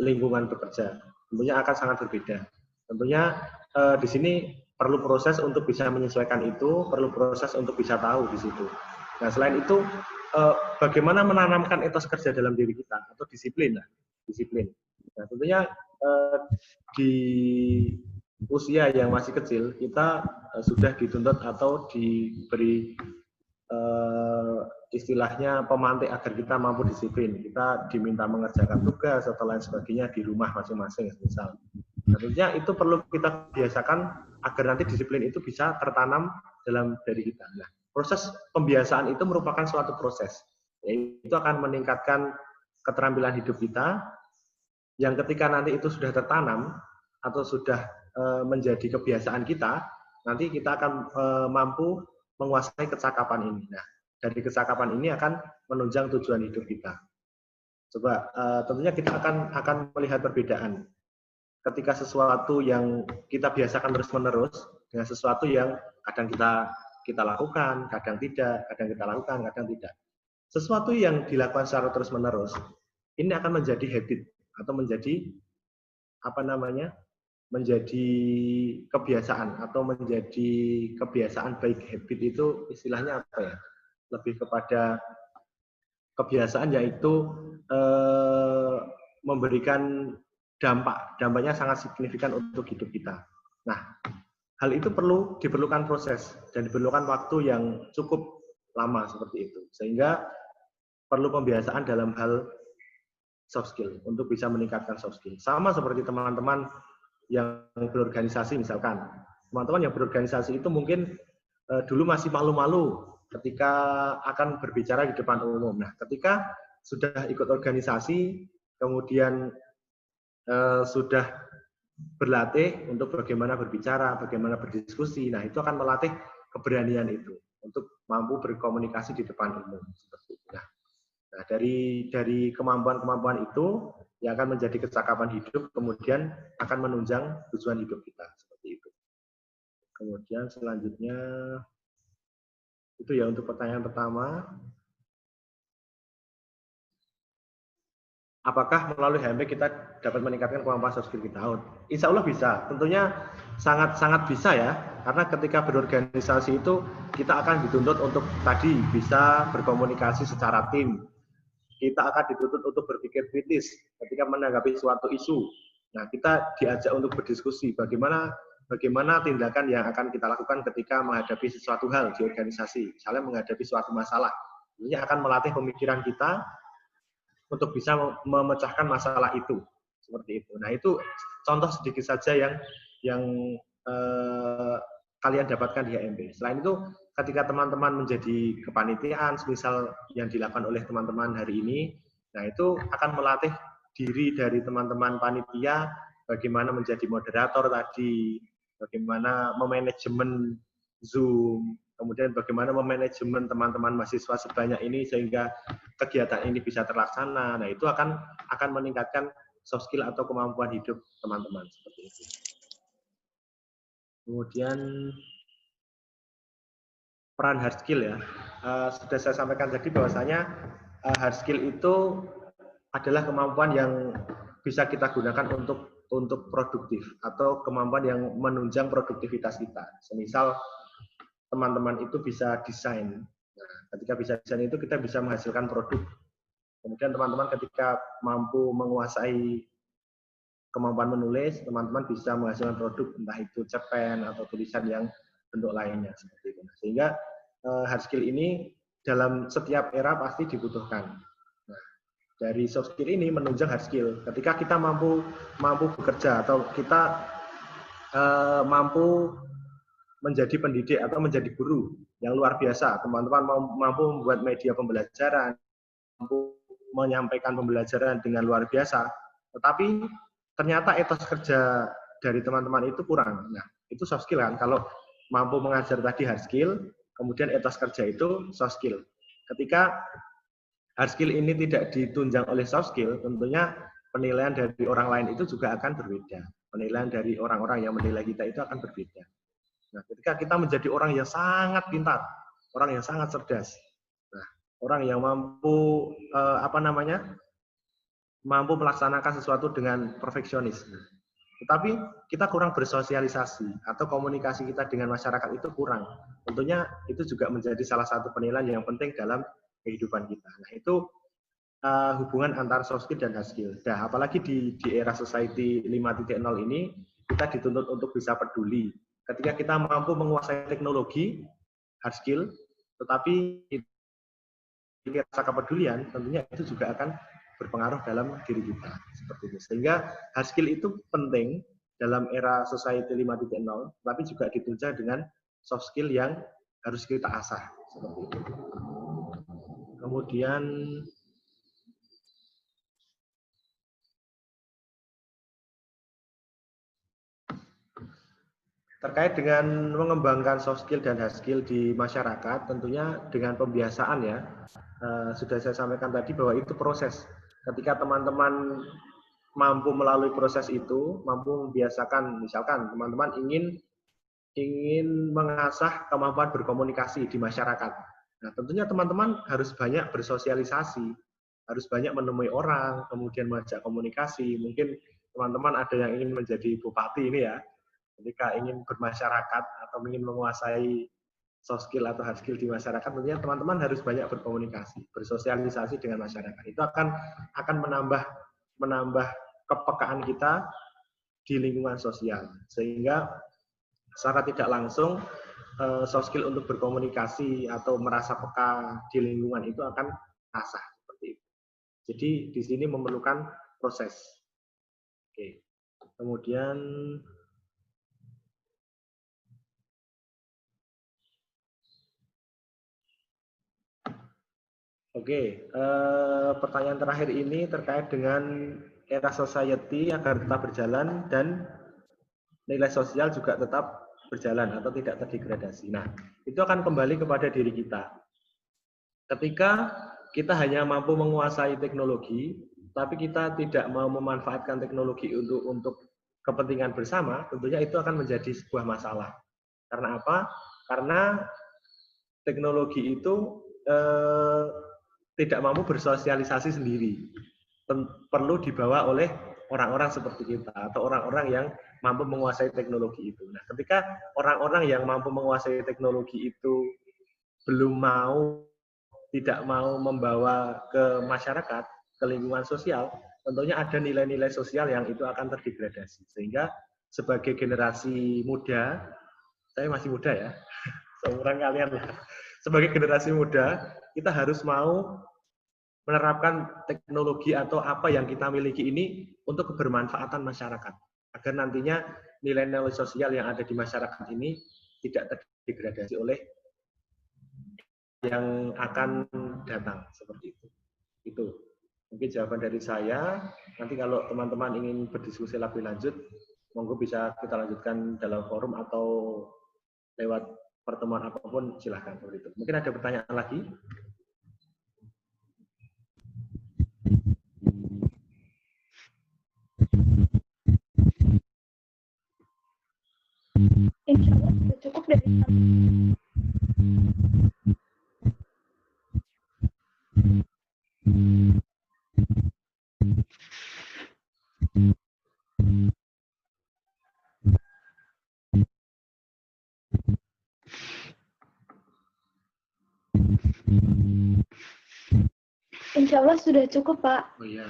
[SPEAKER 6] lingkungan bekerja. Tentunya akan sangat berbeda. Tentunya di sini perlu proses untuk bisa menyesuaikan itu, perlu proses untuk bisa tahu di situ. Nah, selain itu, bagaimana menanamkan etos kerja dalam diri kita, atau disiplin. Nah, tentunya di usia yang masih kecil, kita sudah dituntut atau diberi istilahnya pemantik agar kita mampu disiplin. Kita diminta mengerjakan tugas atau lain sebagainya di rumah masing-masing, misal. Nah, tentunya itu perlu kita biasakan agar nanti disiplin itu bisa tertanam dalam diri kita. Nah, proses pembiasaan itu merupakan suatu proses, yaitu akan meningkatkan keterampilan hidup kita, yang ketika nanti itu sudah tertanam atau sudah menjadi kebiasaan kita, nanti kita akan mampu menguasai kecakapan ini. Nah, dari kecakapan ini akan menunjang tujuan hidup kita. Coba tentunya kita akan melihat perbedaan ketika sesuatu yang kita biasakan terus-menerus dengan sesuatu yang kadang kita lakukan, kadang tidak, kadang kita lakukan, kadang tidak. Sesuatu yang dilakukan secara terus-menerus ini akan menjadi habit atau menjadi menjadi kebiasaan atau menjadi kebiasaan baik. Habit itu istilahnya apa ya? Lebih kepada kebiasaan, yaitu memberikan dampaknya sangat signifikan untuk hidup kita. Nah, hal itu diperlukan proses dan diperlukan waktu yang cukup lama seperti itu. Sehingga perlu pembiasaan dalam hal soft skill untuk bisa meningkatkan soft skill. Sama seperti teman-teman yang berorganisasi misalkan. Teman-teman yang berorganisasi itu mungkin dulu masih malu-malu ketika akan berbicara di depan umum. Nah, ketika sudah ikut organisasi, kemudian sudah berlatih untuk bagaimana berbicara, bagaimana berdiskusi. Nah, itu akan melatih keberanian itu untuk mampu berkomunikasi di depan umum seperti itu. Nah, dari kemampuan-kemampuan itu yang akan menjadi kecakapan hidup, kemudian akan menunjang tujuan hidup kita seperti itu. Kemudian selanjutnya itu ya untuk pertanyaan pertama. Apakah melalui HMP kita dapat meningkatkan kemampuan soft skill kita? Insya Allah bisa, tentunya sangat bisa ya, karena ketika berorganisasi itu kita akan dituntut untuk tadi bisa berkomunikasi secara tim, kita akan dituntut untuk berpikir kritis ketika menanggapi suatu isu. Nah, kita diajak untuk berdiskusi bagaimana tindakan yang akan kita lakukan ketika menghadapi sesuatu hal di organisasi, misalnya menghadapi suatu masalah. Ini akan melatih pemikiran kita untuk bisa memecahkan masalah itu seperti itu. Nah, itu contoh sedikit saja yang kalian dapatkan di HMP. Selain itu, ketika teman-teman menjadi kepanitiaan, misal yang dilakukan oleh teman-teman hari ini, nah itu akan melatih diri dari teman-teman panitia, bagaimana menjadi moderator tadi, bagaimana memanajemen Zoom, kemudian bagaimana memanajemen teman-teman mahasiswa sebanyak ini sehingga kegiatan ini bisa terlaksana. Nah, itu akan meningkatkan soft skill atau kemampuan hidup teman-teman seperti itu. Kemudian peran hard skill ya. Sudah saya sampaikan tadi bahwasanya hard skill itu adalah kemampuan yang bisa kita gunakan untuk produktif atau kemampuan yang menunjang produktivitas kita. Semisal teman-teman itu bisa desain. Nah, ketika bisa desain itu kita bisa menghasilkan produk. Kemudian teman-teman ketika mampu menguasai kemampuan menulis, teman-teman bisa menghasilkan produk, entah itu cerpen atau tulisan yang bentuk lainnya seperti itu. Sehingga hard skill ini dalam setiap era pasti dibutuhkan. Nah, dari soft skill ini menunjang hard skill. Ketika kita mampu bekerja atau kita mampu menjadi pendidik atau menjadi guru yang luar biasa, teman-teman mampu membuat media pembelajaran, mampu menyampaikan pembelajaran dengan luar biasa, tetapi ternyata etos kerja dari teman-teman itu kurang. Nah, itu soft skill kan, kalau mampu mengajar tadi hard skill, kemudian etos kerja itu soft skill. Ketika hard skill ini tidak ditunjang oleh soft skill, tentunya penilaian dari orang lain itu juga akan berbeda. Penilaian dari orang-orang yang menilai kita itu akan berbeda. Nah, ketika kita menjadi orang yang sangat pintar, orang yang sangat cerdas, nah, orang yang mampu mampu melaksanakan sesuatu dengan perfeksionis, tetapi kita kurang bersosialisasi atau komunikasi kita dengan masyarakat itu kurang. Tentunya itu juga menjadi salah satu penilaian yang penting dalam kehidupan kita. Nah, itu hubungan antara soft skill dan hard skill. Nah, apalagi di era society 5.0 ini, kita dituntut untuk bisa peduli. Ketika kita mampu menguasai teknologi, hard skill, tetapi rasa kepedulian, tentunya itu juga akan berpengaruh dalam diri kita. Seperti itu. Sehingga hard skill itu penting dalam era society 5.0, tapi juga ditunjang dengan soft skill yang harus kita asah. Seperti itu. Kemudian terkait dengan mengembangkan soft skill dan hard skill di masyarakat, tentunya dengan pembiasaan ya, sudah saya sampaikan tadi bahwa itu proses. Ketika teman-teman mampu melalui proses itu, mampu membiasakan, misalkan teman-teman ingin mengasah kemampuan berkomunikasi di masyarakat. Nah, tentunya teman-teman harus banyak bersosialisasi, harus banyak menemui orang, kemudian mengajak komunikasi. Mungkin teman-teman ada yang ingin menjadi bupati ini ya, ketika ingin bermasyarakat atau ingin menguasai soft skill atau hard skill di masyarakat, tentunya teman-teman harus banyak berkomunikasi, bersosialisasi dengan masyarakat. Itu akan menambah kepekaan kita di lingkungan sosial. Sehingga secara tidak langsung soft skill untuk berkomunikasi atau merasa peka di lingkungan itu akan asah seperti itu. Jadi di sini memerlukan proses. Oke. Kemudian pertanyaan terakhir ini terkait dengan era society agar tetap berjalan dan nilai sosial juga tetap berjalan atau tidak terdegradasi. Nah, itu akan kembali kepada diri kita. Ketika kita hanya mampu menguasai teknologi, tapi kita tidak mau memanfaatkan teknologi untuk kepentingan bersama, tentunya itu akan menjadi sebuah masalah. Karena apa? Karena teknologi itu tidak mampu bersosialisasi sendiri. Perlu dibawa oleh orang-orang seperti kita atau orang-orang yang mampu menguasai teknologi itu. Nah, ketika orang-orang yang mampu menguasai teknologi itu tidak mau membawa ke masyarakat, ke lingkungan sosial, tentunya ada nilai-nilai sosial yang itu akan terdegradasi. Sehingga sebagai generasi muda, saya masih muda ya, seumuran kalian lah. Sebagai generasi muda, kita harus mau menerapkan teknologi atau apa yang kita miliki ini untuk kebermanfaatan masyarakat. Agar nantinya nilai-nilai sosial yang ada di masyarakat ini tidak terdegradasi oleh yang akan datang seperti itu. Itu mungkin jawaban dari saya. Nanti kalau teman-teman ingin berdiskusi lebih lanjut, monggo bisa kita lanjutkan dalam forum atau lewat pertemuan apapun, silahkan. Mungkin ada pertanyaan lagi?
[SPEAKER 5] Insya Allah sudah cukup dari kami. Insya Allah sudah cukup, Pak.
[SPEAKER 6] Oh iya.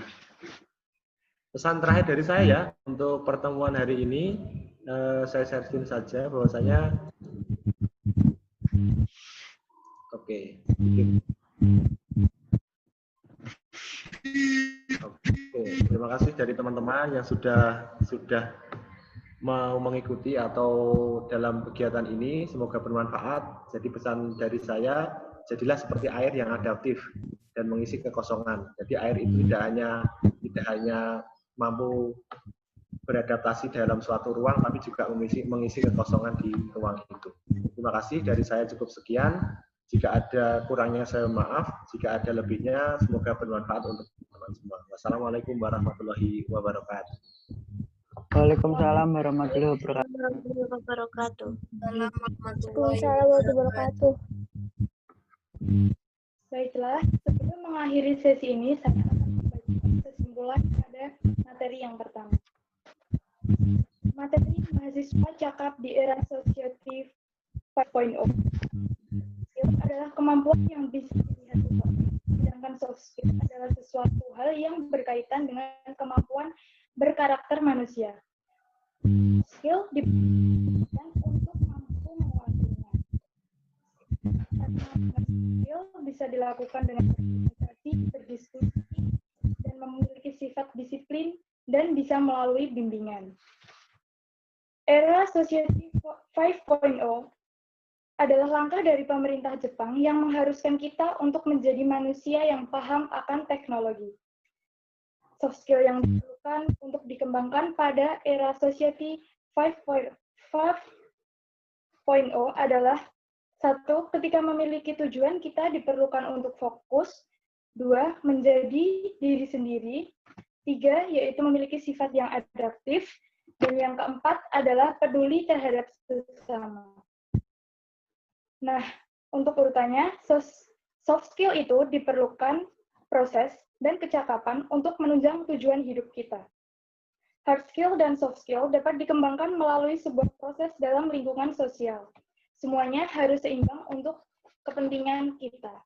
[SPEAKER 6] Pesan terakhir dari saya ya, untuk pertemuan hari ini, saya share screen saja bahwasanya oke, terima kasih dari teman-teman yang sudah mau mengikuti atau dalam kegiatan ini, semoga bermanfaat. Jadi pesan dari saya, jadilah seperti air yang adaptif dan mengisi kekosongan. Jadi air itu tidak hanya mampu beradaptasi dalam suatu ruang, tapi juga mengisi kekosongan di ruang itu. Terima kasih, dari saya cukup sekian. Jika ada kurangnya saya maaf, jika ada lebihnya semoga bermanfaat untuk teman-teman semua. Wassalamualaikum warahmatullahi wabarakatuh.
[SPEAKER 8] Waalaikumsalam warahmatullahi wabarakatuh.
[SPEAKER 1] Waalaikumsalam warahmatullahi wabarakatuh.
[SPEAKER 5] Baiklah, sebelum mengakhiri sesi ini, saya akan membacakan kesimpulan pada materi yang pertama. Materi mahasiswa cakap di era society 5.0. Skill adalah kemampuan yang bisa dilihat seseorang, sedangkan soft skill adalah sesuatu hal yang berkaitan dengan kemampuan berkarakter manusia. Skill diperlukan untuk mampu menguasainya. Skill bisa dilakukan dengan berkomunikasi, berdiskusi, dan memiliki sifat disiplin, dan bisa melalui bimbingan. Era Society 5.0 adalah langkah dari pemerintah Jepang yang mengharuskan kita untuk menjadi manusia yang paham akan teknologi. Soft skill yang diperlukan untuk dikembangkan pada era Society 5.0 adalah: 1. Ketika memiliki tujuan, kita diperlukan untuk fokus. 2. Menjadi diri sendiri. 3. Yaitu memiliki sifat yang adaptif. Dan yang keempat adalah peduli terhadap sesama. Nah, untuk urutannya, soft skill itu diperlukan proses dan kecakapan untuk menunjang tujuan hidup kita. Hard skill dan soft skill dapat dikembangkan melalui sebuah proses dalam lingkungan sosial. Semuanya harus seimbang untuk kepentingan kita.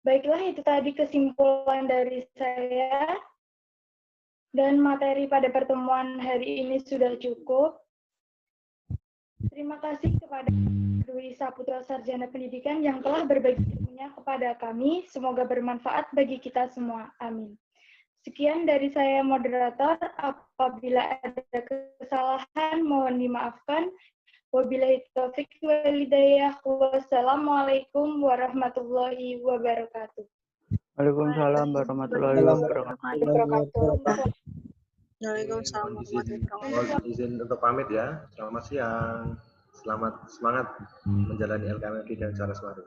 [SPEAKER 5] Baiklah, itu tadi kesimpulan dari saya. Dan materi pada pertemuan hari ini sudah cukup. Terima kasih kepada Dwi Saputra Sarjana Pendidikan yang telah berbagi ilmunya kepada kami. Semoga bermanfaat bagi kita semua. Amin. Sekian dari saya moderator. Apabila ada kesalahan mohon dimaafkan. Wabillahi taufiq wal hidayah. Wassalamualaikum warahmatullahi wabarakatuh.
[SPEAKER 8] Waalaikumsalam warahmatullahi wabarakatuh.
[SPEAKER 3] Waalaikumsalam warahmatullahi wabarakatuh.
[SPEAKER 6] Mohon izin untuk pamit ya. Selamat siang. Selamat semangat menjalani LKMFD dengan cara semaru.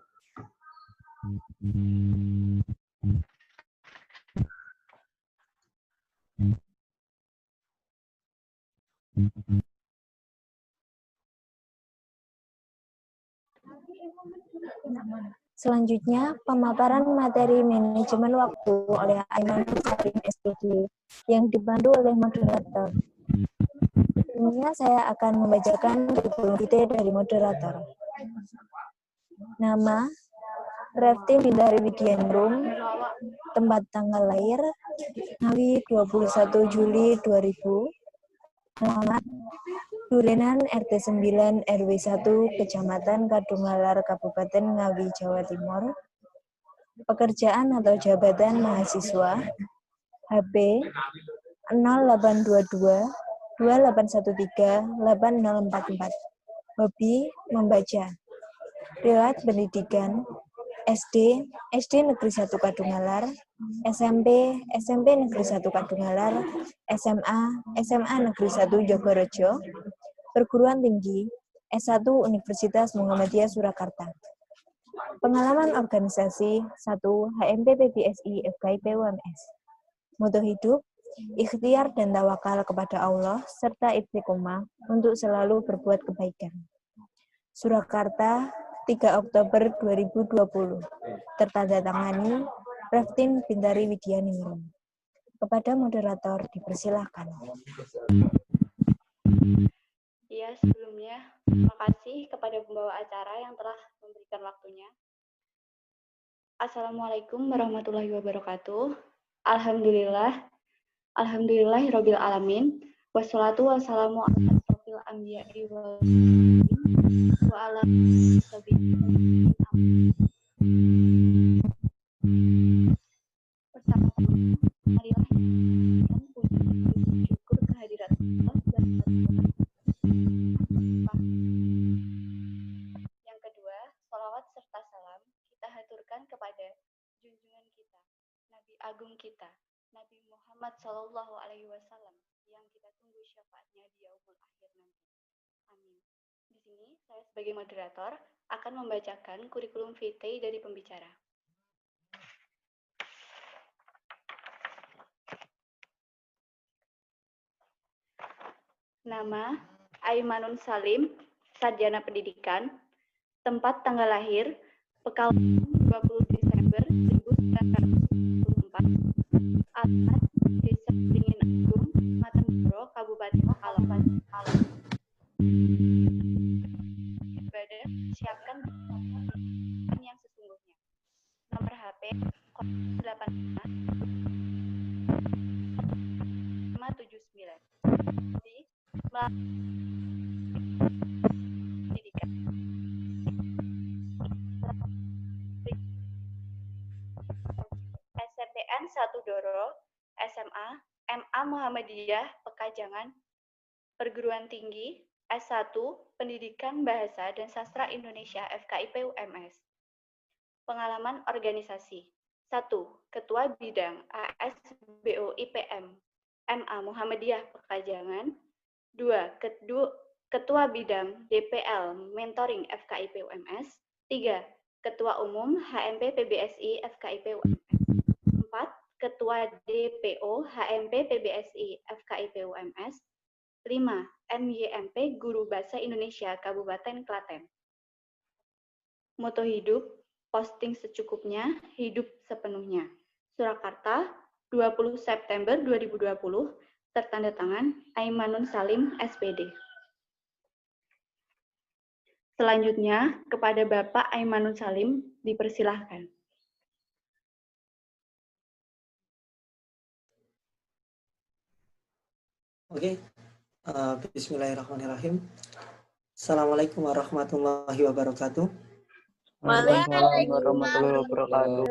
[SPEAKER 1] Selanjutnya, pemaparan materi manajemen waktu oleh Aiman Salim SPD yang dipandu oleh moderator. Sebelumnya saya akan membacakan kurikulum vitae dari moderator. Nama, Reftin Bintari Widianrum, tempat tanggal lahir, Ngawi 21 Juli 2000, alamat, Durenan RT 9 RW 1 Kecamatan Kadungalar Kabupaten Ngawi Jawa Timur, pekerjaan atau jabatan mahasiswa, HP 0822 2813 8044, hobi membaca, riwayat pendidikan, SD Negeri 1 Kadungalar, SMP Negeri 1 Kadungalar, SMA Negeri 1 Jogorojo, perguruan tinggi, S1 Universitas Muhammadiyah Surakarta. Pengalaman organisasi 1 HMP PBSI FKIP UMS. Moto hidup, ikhtiar dan tawakal kepada Allah serta istiqomah untuk selalu berbuat kebaikan. Surakarta, 3 Oktober 2020. Tertandatangani Reftin Bintari Widianingrum. Kepada moderator dipersilahkan.
[SPEAKER 9] Ya, sebelumnya terima kasih kepada pembawa acara yang telah memberikan waktunya. Assalamualaikum warahmatullahi wabarakatuh. Alhamdulillahirabbil alamin. Wassalatu wassalamu ala asrofil anbiya'i wal mursalin wa ala alihi Pertama-tama, marilah kita puji syukur kehadirat Allah dan yang kedua, sholawat serta salam kita haturkan kepada junjungan kita, Nabi Agung kita, Nabi Muhammad SAW yang kita tunggu syafaatnya di yaumul akhir nanti. Amin. Di sini saya sebagai moderator akan membacakan kurikulum vitae dari pembicara. Nama, Aimanun Salim, Sarjana Pendidikan. Tempat tanggal lahir, Pekalongan 20 Desember 1944. Alamat, Desa Beringin Agung, Matangboro, Kabupaten Pekalongan. Ibadah, siapkan yang sesungguhnya. Nomor HP 08579. Pendidikan. SMPN 1 Doro, SMA, MA Muhammadiyah Pekajangan, perguruan tinggi, S1 Pendidikan Bahasa dan Sastra Indonesia FKIP UMS. Pengalaman organisasi. 1. Ketua Bidang ASBO IPM MA Muhammadiyah Pekajangan. 2. Ketua Bidang DPL Mentoring FKIP UMS. 3. Ketua Umum HMP PBSI FKIP UMS. 4. Ketua DPO HMP PBSI FKIP UMS. 5. MYMP Guru Bahasa Indonesia Kabupaten Klaten. Moto hidup, posting secukupnya, hidup sepenuhnya. Surakarta, 20 September 2020, tertanda tangan Aimanun Salim, SPD. Selanjutnya, kepada Bapak Aimanun Salim, dipersilahkan.
[SPEAKER 6] Baik,
[SPEAKER 10] Oke, bismillahirrahmanirrahim. Assalamualaikum warahmatullahi wabarakatuh.
[SPEAKER 8] Waalaikumsalam warahmatullahi wabarakatuh.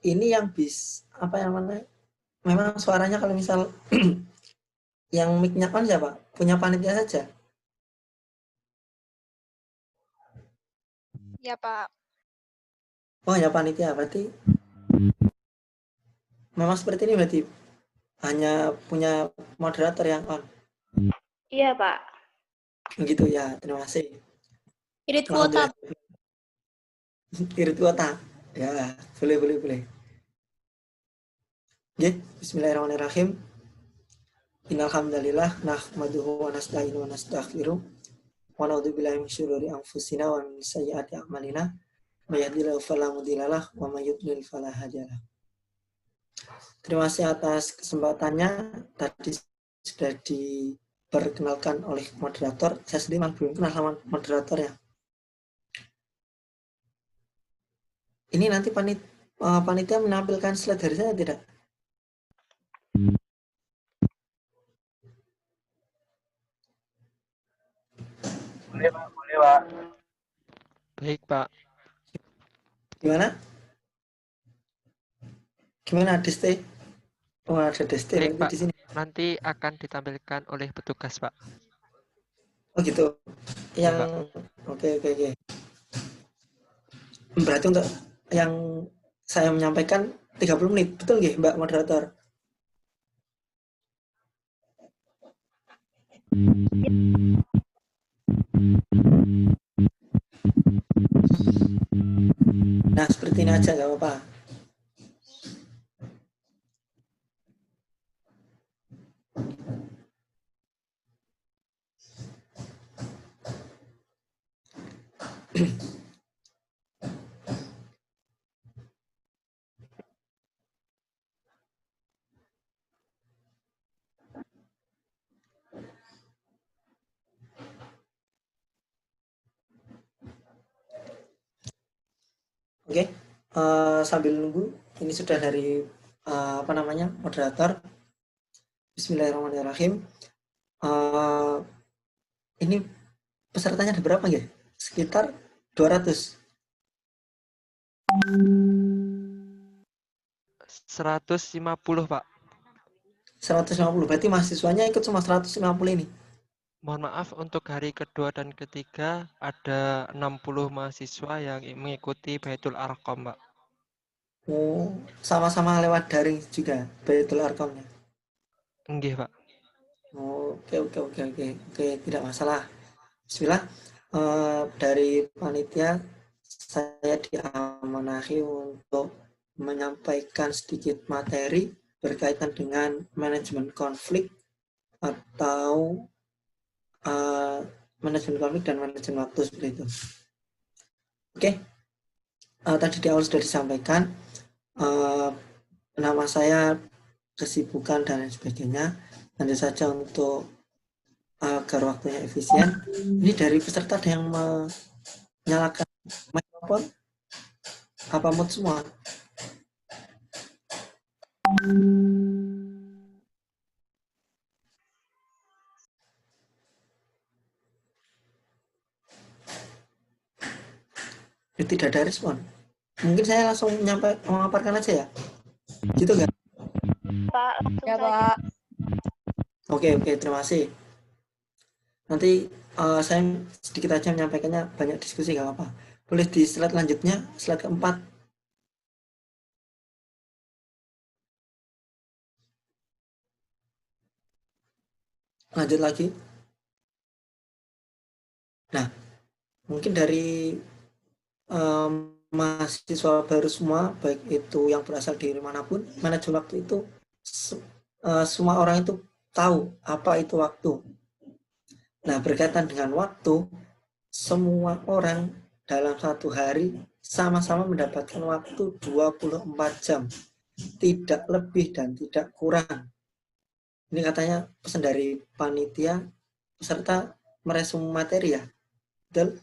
[SPEAKER 10] Ini yang apa yang mana? Memang suaranya kalau misal yang mic-nya on siapa? Punya panitia saja.
[SPEAKER 2] Ya, Pak.
[SPEAKER 10] Oh ya panitia, berarti memang seperti ini berarti hanya punya moderator yang on.
[SPEAKER 9] Iya, Pak.
[SPEAKER 10] Begitu ya, terima kasih.
[SPEAKER 7] Irit kuota.
[SPEAKER 10] Irit kuota. Ya, boleh. Oke, bismillahirrahmanirrahim. Innal hamdalillah nahmaduhu wa nasta'inu wa nastaghfiruh wa na'udzubillahi min syururi anfusina wa min sayyiati a'malina may yahdihillahu fala mudhillalah wa may yudlil fala hadiyalah. Terima kasih atas kesempatannya. Tadi sudah diperkenalkan oleh moderator. Saya sendiri memang belum kenal sama moderatornya. Ini nanti panitia menampilkan slide dari saya tidak?
[SPEAKER 8] Boleh, Pak.
[SPEAKER 4] Baik, Pak.
[SPEAKER 10] Gimana Deste? Oh, ada Deste
[SPEAKER 4] Baik, Pak.
[SPEAKER 10] di sini.
[SPEAKER 4] Nanti akan ditampilkan oleh petugas, Pak.
[SPEAKER 10] Oh gitu. Yang oke. Berarti untuk yang saya menyampaikan 30 menit, betul nggih, Mbak moderator? Nah, seperti ini aja, nggak apa-apa. Oke, sambil nunggu, ini sudah dari moderator. Bismillahirrahmanirrahim. Ini pesertanya ada berapa ya? Sekitar 200.
[SPEAKER 4] 150, Pak.
[SPEAKER 10] 150, berarti mahasiswanya ikut cuma 150 ini?
[SPEAKER 4] Mohon maaf, untuk hari kedua dan ketiga ada 60 mahasiswa yang mengikuti Baitul Arqam, Pak.
[SPEAKER 10] Oh, sama-sama lewat daring juga Baitul Arqamnya?
[SPEAKER 4] Nggih, Pak.
[SPEAKER 10] Oh, oke, tidak masalah. Bismillah. Dari panitia saya diamanahi untuk menyampaikan sedikit materi berkaitan dengan manajemen konflik atau manajemen konflik dan manajemen waktu seperti itu. Oke, tadi di awal sudah disampaikan nama saya, kesibukan dan lain sebagainya. Tentu saja untuk agar waktunya efisien. Ini dari peserta ada yang menyalakan mikrofon? Apa mute semua? Tidak ada respon. Mungkin saya langsung memaparkan aja ya. Gitu nggak?
[SPEAKER 9] Pak, langsung
[SPEAKER 7] Ya,
[SPEAKER 9] saja.
[SPEAKER 7] Pak.
[SPEAKER 10] Oke, terima kasih. Nanti saya sedikit aja menyampaikannya, banyak diskusi nggak apa-apa. Boleh di slide lanjutnya, slide keempat. Lanjut lagi. Nah, mungkin dari mahasiswa baru semua, baik itu yang berasal dari manapun, manajemen waktu itu semua orang itu tahu apa itu waktu. Nah, berkaitan dengan waktu, semua orang dalam satu hari sama-sama mendapatkan waktu 24 jam. Tidak lebih dan tidak kurang. Ini katanya pesan dari panitia, peserta meresum materi ya? Betul?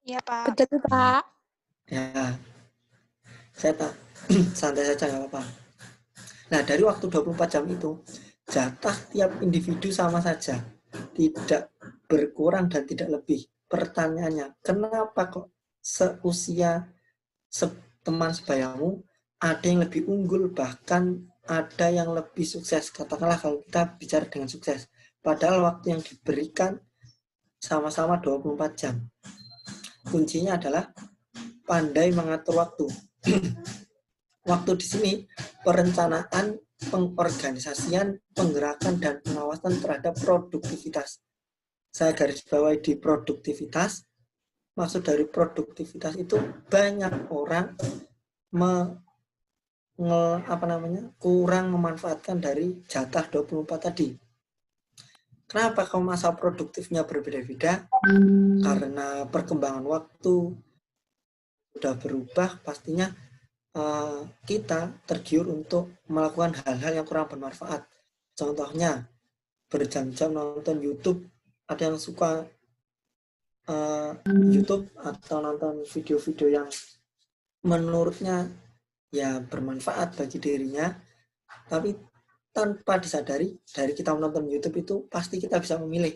[SPEAKER 2] Iya, Pak.
[SPEAKER 7] Betul, Pak.
[SPEAKER 10] Ya. Saya santai saja nggak apa-apa. Nah, dari waktu 24 jam itu, jatah tiap individu sama saja, tidak berkurang dan tidak lebih. Pertanyaannya, kenapa kok seusia teman sebayamu ada yang lebih unggul, bahkan ada yang lebih sukses? Katakanlah kalau kita bicara dengan sukses, padahal waktu yang diberikan sama-sama 24 jam. Kuncinya adalah pandai mengatur waktu. Waktu di sini perencanaan, pengorganisasian, penggerakan, dan pengawasan terhadap produktivitas. Saya garis bawahi di produktivitas. Maksud dari produktivitas itu banyak orang kurang memanfaatkan dari jatah 24 tadi. Kenapa kalau masa produktifnya berbeda-beda? Karena perkembangan waktu sudah berubah, pastinya kita tergiur untuk melakukan hal-hal yang kurang bermanfaat. Contohnya, berjam-jam nonton YouTube. Ada yang suka YouTube atau nonton video-video yang menurutnya ya bermanfaat bagi dirinya, tapi tanpa disadari dari kita menonton YouTube itu pasti kita bisa memilih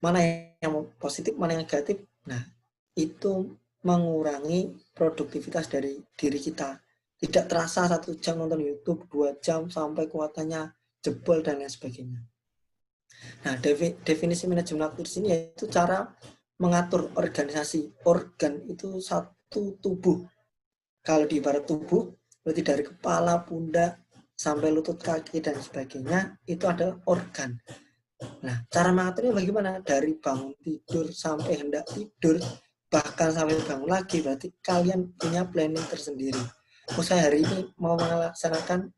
[SPEAKER 10] mana yang positif, mana yang negatif. Nah, itu mengurangi produktivitas dari diri kita. Tidak terasa 1 jam nonton YouTube, 2 jam sampai kuotanya jebol dan lain sebagainya. Nah, definisi manajemen waktu di sini yaitu cara mengatur organisasi. Organ itu satu tubuh. Kalau di ibarat tubuh, berarti dari kepala, pundak, sampai lutut, kaki, dan sebagainya, itu adalah organ. Nah, cara mengaturnya bagaimana? Dari bangun tidur sampai hendak tidur, bahkan sampai bangun lagi, berarti kalian punya planning tersendiri. Saya hari ini mau melaksanakan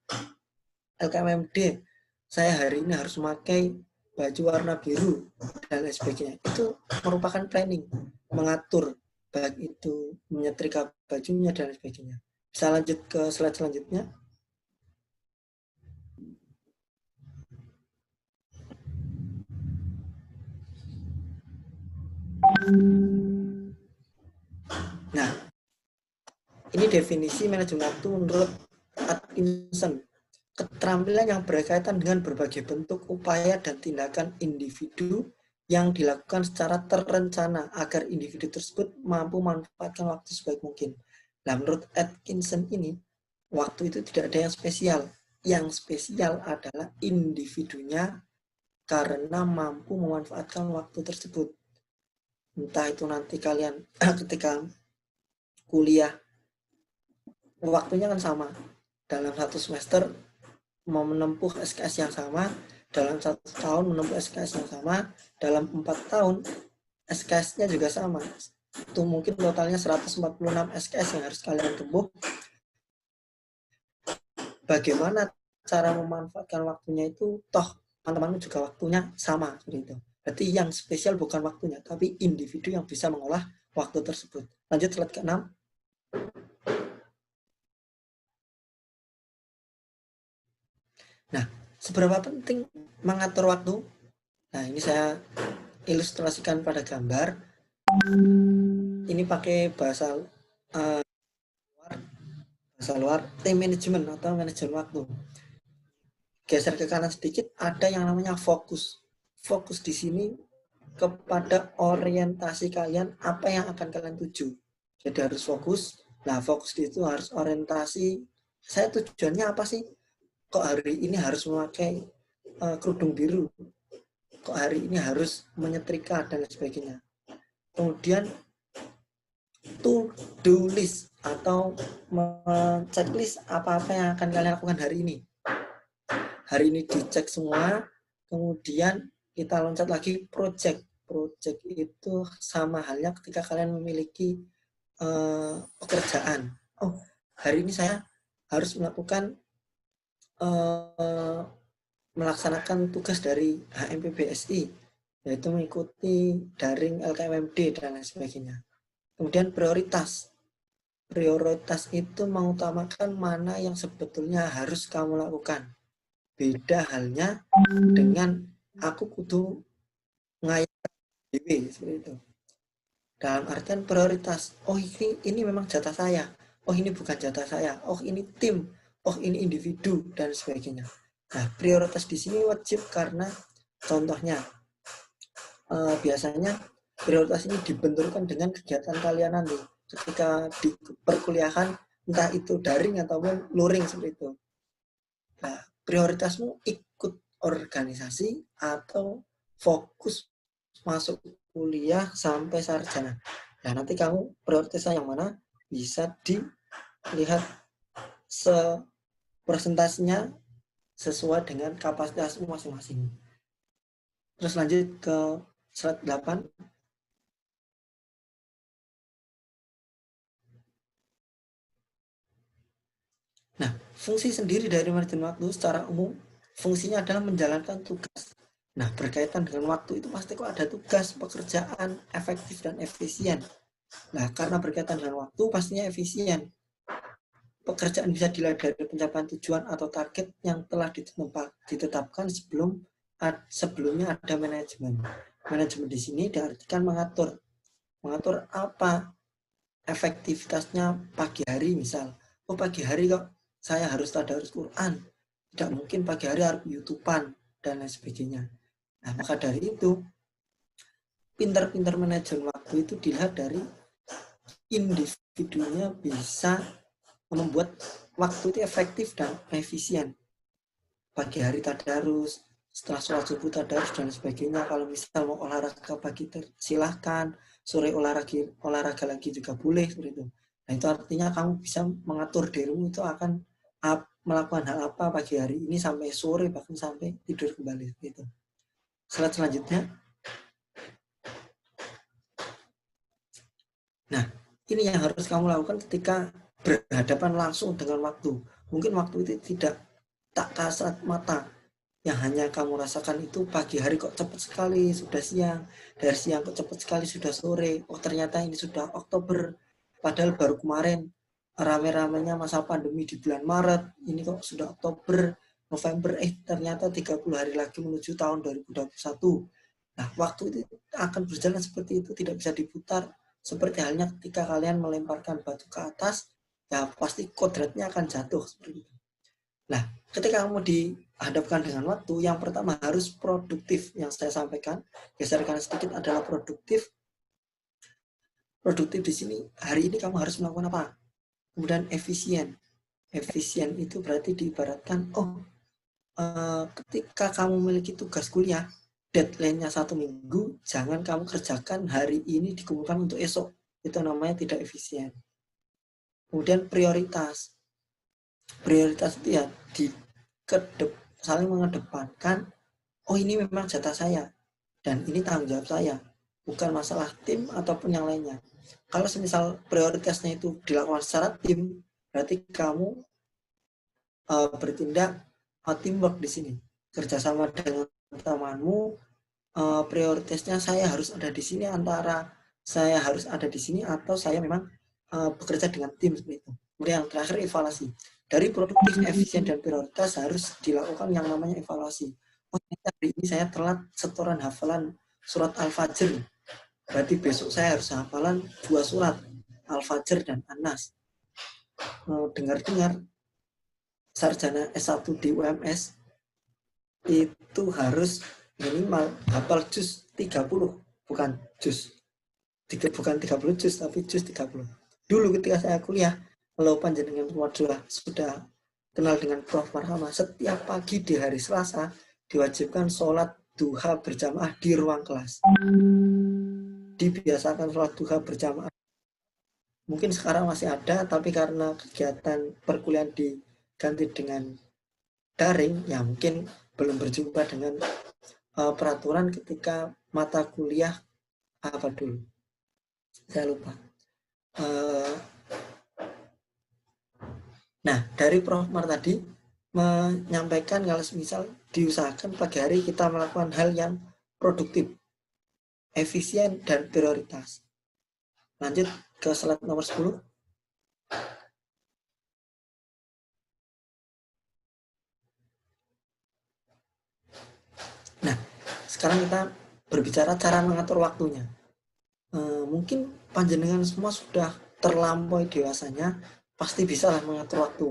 [SPEAKER 10] LKMMD, saya hari ini harus memakai baju warna biru, dan lain sebagainya. Itu merupakan planning, mengatur, baik itu menyetrika bajunya, dan lain sebagainya. Bisa lanjut ke slide selanjutnya. Nah, ini definisi manajemen waktu menurut Atkinson. Keterampilan yang berkaitan dengan berbagai bentuk upaya dan tindakan individu yang dilakukan secara terencana agar individu tersebut mampu memanfaatkan waktu sebaik mungkin. Nah, menurut Atkinson ini, waktu itu tidak ada yang spesial. Yang spesial adalah individunya karena mampu memanfaatkan waktu tersebut. Entah itu nanti kalian ketika kuliah, waktunya kan sama. Dalam 1 semester mau menempuh SKS yang sama, dalam 1 tahun menempuh SKS yang sama, dalam 4 tahun SKS-nya juga sama. Itu mungkin totalnya 146 SKS yang harus kalian tempuh. Bagaimana cara memanfaatkan waktunya itu, toh teman-teman juga waktunya sama seperti itu. Berarti yang spesial bukan waktunya, tapi individu yang bisa mengolah waktu tersebut. Lanjut slide ke-6. Nah, seberapa penting mengatur waktu? Nah, ini saya ilustrasikan pada gambar. Ini pakai bahasa luar, time management atau manajemen waktu. Geser ke kanan sedikit, ada yang namanya fokus. Fokus di sini kepada orientasi kalian, apa yang akan kalian tuju. Jadi harus fokus. Nah, fokus itu harus orientasi. Saya tujuannya apa sih? Kok hari ini harus memakai kerudung biru? Kok hari ini harus menyetrika dan lain sebagainya. Kemudian to-do list atau checklist apa-apa yang akan kalian lakukan hari ini. Hari ini dicek semua, kemudian kita loncat lagi project. Project itu sama halnya ketika kalian memiliki pekerjaan. Oh, hari ini saya harus melaksanakan tugas dari HMPBSI, yaitu mengikuti daring LKMMD dan lain sebagainya. Kemudian prioritas. Prioritas itu mengutamakan mana yang sebetulnya harus kamu lakukan. Beda halnya dengan aku kudu ngayak dewe seperti itu. Dalam artian prioritas, oh ini memang jatah saya. oh ini bukan jatah saya, oh ini tim, oh ini individu, dan sebagainya. Nah, prioritas di sini wajib karena contohnya biasanya prioritas ini dibenturkan dengan kegiatan kalian nanti ketika di perkuliahan, entah itu daring ataupun luring seperti itu. Nah, prioritasmu ikut organisasi atau fokus masuk kuliah sampai sarjana. Nah, nanti kamu prioritasnya yang mana bisa dilihat presentasinya sesuai dengan kapasitasmu masing-masing. Terus lanjut ke slide 8. Nah, fungsi sendiri dari manajemen waktu secara umum, fungsinya adalah menjalankan tugas. Nah, berkaitan dengan waktu itu pasti kok ada tugas, pekerjaan, efektif dan efisien. Nah, karena berkaitan dengan waktu, pastinya efisien. Pekerjaan bisa dilihat dari pencapaian tujuan atau target yang telah ditetapkan sebelumnya ada manajemen. Manajemen di sini diartikan mengatur. Mengatur apa? Efektivitasnya pagi hari misal. Oh, pagi hari kok saya harus tadarus Quran. Tidak mungkin pagi hari harus YouTubean dan lain sebagainya. Nah, maka dari itu, pintar-pintar manajemen waktu itu dilihat dari individunya bisa membuat waktu itu efektif dan efisien. Pagi hari tadarus, setelah sholat subuh tadarus dan sebagainya. Kalau misal mau olahraga pagi silahkan, sore olahraga lagi juga boleh seperti itu. Nah, itu artinya kamu bisa mengatur dirimu itu akan melakukan hal apa pagi hari ini sampai sore, bahkan sampai tidur kembali gitu. Slide selanjutnya. Nah, ini yang harus kamu lakukan ketika berhadapan langsung dengan waktu. Mungkin waktu itu tidak tak kasat mata. Yang hanya kamu rasakan itu pagi hari kok cepat sekali sudah siang, dari siang kok cepat sekali sudah sore. Oh, ternyata ini sudah Oktober, padahal baru kemarin rame-ramenya masa pandemi di bulan Maret, ini kok sudah Oktober, November, ternyata 30 hari lagi menuju tahun 2021. Nah, waktu itu akan berjalan seperti itu, tidak bisa diputar. Seperti halnya ketika kalian melemparkan batu ke atas, ya pasti kodratnya akan jatuh seperti itu. Nah, ketika kamu dihadapkan dengan waktu, yang pertama harus produktif. Yang saya sampaikan, geserkan sedikit adalah produktif. Produktif di sini, hari ini kamu harus melakukan apa? Kemudian efisien. Efisien itu berarti diibaratkan, ketika kamu memiliki tugas kuliah, deadline-nya 1 minggu, jangan kamu kerjakan hari ini dikumpulkan untuk esok. Itu namanya tidak efisien. Kemudian prioritas. Prioritas itu ya saling mengedepankan, oh ini memang jatah saya, dan ini tanggung jawab saya. Bukan masalah tim ataupun yang lainnya. Kalau semisal prioritasnya itu dilakukan secara tim, berarti kamu bertindak teamwork di sini. Kerjasama dengan temanmu, prioritasnya saya harus ada di sini, antara saya harus ada di sini atau saya memang bekerja dengan tim seperti itu. Kemudian yang terakhir evaluasi. Dari produktif, efisien, dan prioritas harus dilakukan yang namanya evaluasi. Oh, hari ini saya telat setoran hafalan surat Al-Fajr. Berarti besok saya harus hafalan 2 surat, Al-Fajr dan An-Nas. Dengar-dengar, sarjana S1 di UMS itu harus minimal hafal juz 30, bukan 30 juz, tapi juz 30. Dulu ketika saya kuliah, kalau panjenengan sudah kenal dengan Prof. Marhamah, setiap pagi di hari Selasa diwajibkan sholat duha berjamaah di ruang kelas. Dibiasakan sholat duha berjamaah. Mungkin sekarang masih ada, tapi karena kegiatan perkuliahan diganti dengan daring, ya mungkin belum berjumpa dengan peraturan ketika mata kuliah apa dulu. Saya lupa. Nah, dari Prof. Mar tadi menyampaikan kalau misal diusahakan pagi hari kita melakukan hal yang produktif, efisien, dan prioritas. Lanjut ke slide nomor 10. Nah, sekarang kita berbicara cara mengatur waktunya. Mungkin panjenengan semua sudah terlampaui dewasanya pasti bisa lah mengatur waktu.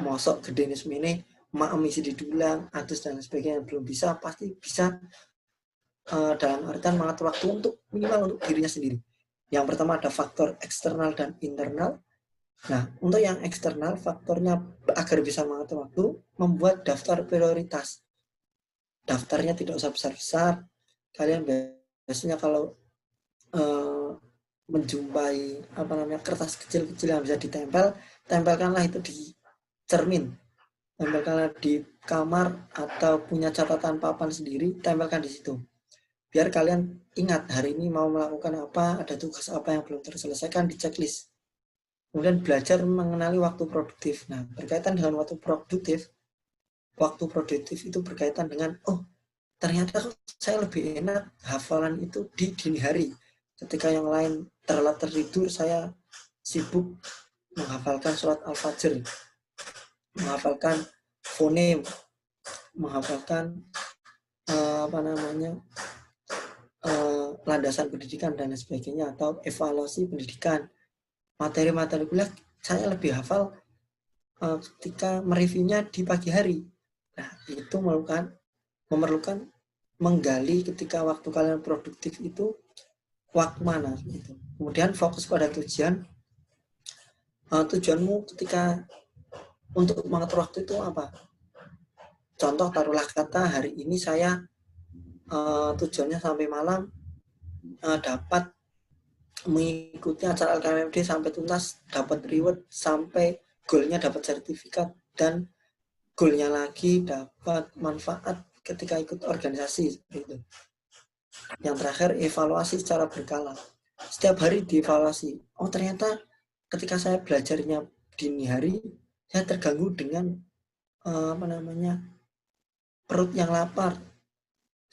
[SPEAKER 10] Mosok gede semene mak misi didulang atus dan sebagainya belum bisa, pasti bisa dalam artian mengatur waktu untuk minimal untuk dirinya sendiri. Yang pertama ada faktor eksternal dan internal. Nah, untuk yang eksternal, faktornya agar bisa mengatur waktu, membuat daftar prioritas. Daftarnya tidak usah besar-besar. Kalian biasanya kalau menjumpai kertas kecil-kecil yang bisa ditempel, tempelkanlah itu di cermin. Tempelkanlah di kamar atau punya catatan papan sendiri, tempelkan di situ. Biar kalian ingat hari ini mau melakukan apa, ada tugas apa yang belum terselesaikan di checklist. Kemudian belajar mengenali waktu produktif. Nah, berkaitan dengan waktu produktif itu berkaitan dengan, ternyata saya lebih enak hafalan itu di dini hari. Ketika yang lain terlelap tertidur, saya sibuk menghafalkan surat Al-Fajr, menghafalkan fonem, menghafalkan landasan pendidikan dan sebagainya, atau evaluasi pendidikan. Materi-materi kuliah saya lebih hafal ketika mereviewnya di pagi hari. Nah, itu memerlukan menggali ketika waktu kalian produktif itu waktu mana gitu. Kemudian fokus pada tujuan. Tujuanmu ketika untuk mengatur waktu itu apa? Contoh, taruhlah kata hari ini saya tujuannya sampai malam dapat mengikuti acara LKMD sampai tuntas, dapat reward sampai goalnya dapat sertifikat, dan goalnya lagi dapat manfaat ketika ikut organisasi gitu. Yang terakhir, evaluasi secara berkala. Setiap hari dievaluasi. Oh, ternyata ketika saya belajarnya dini hari, saya terganggu dengan perut yang lapar.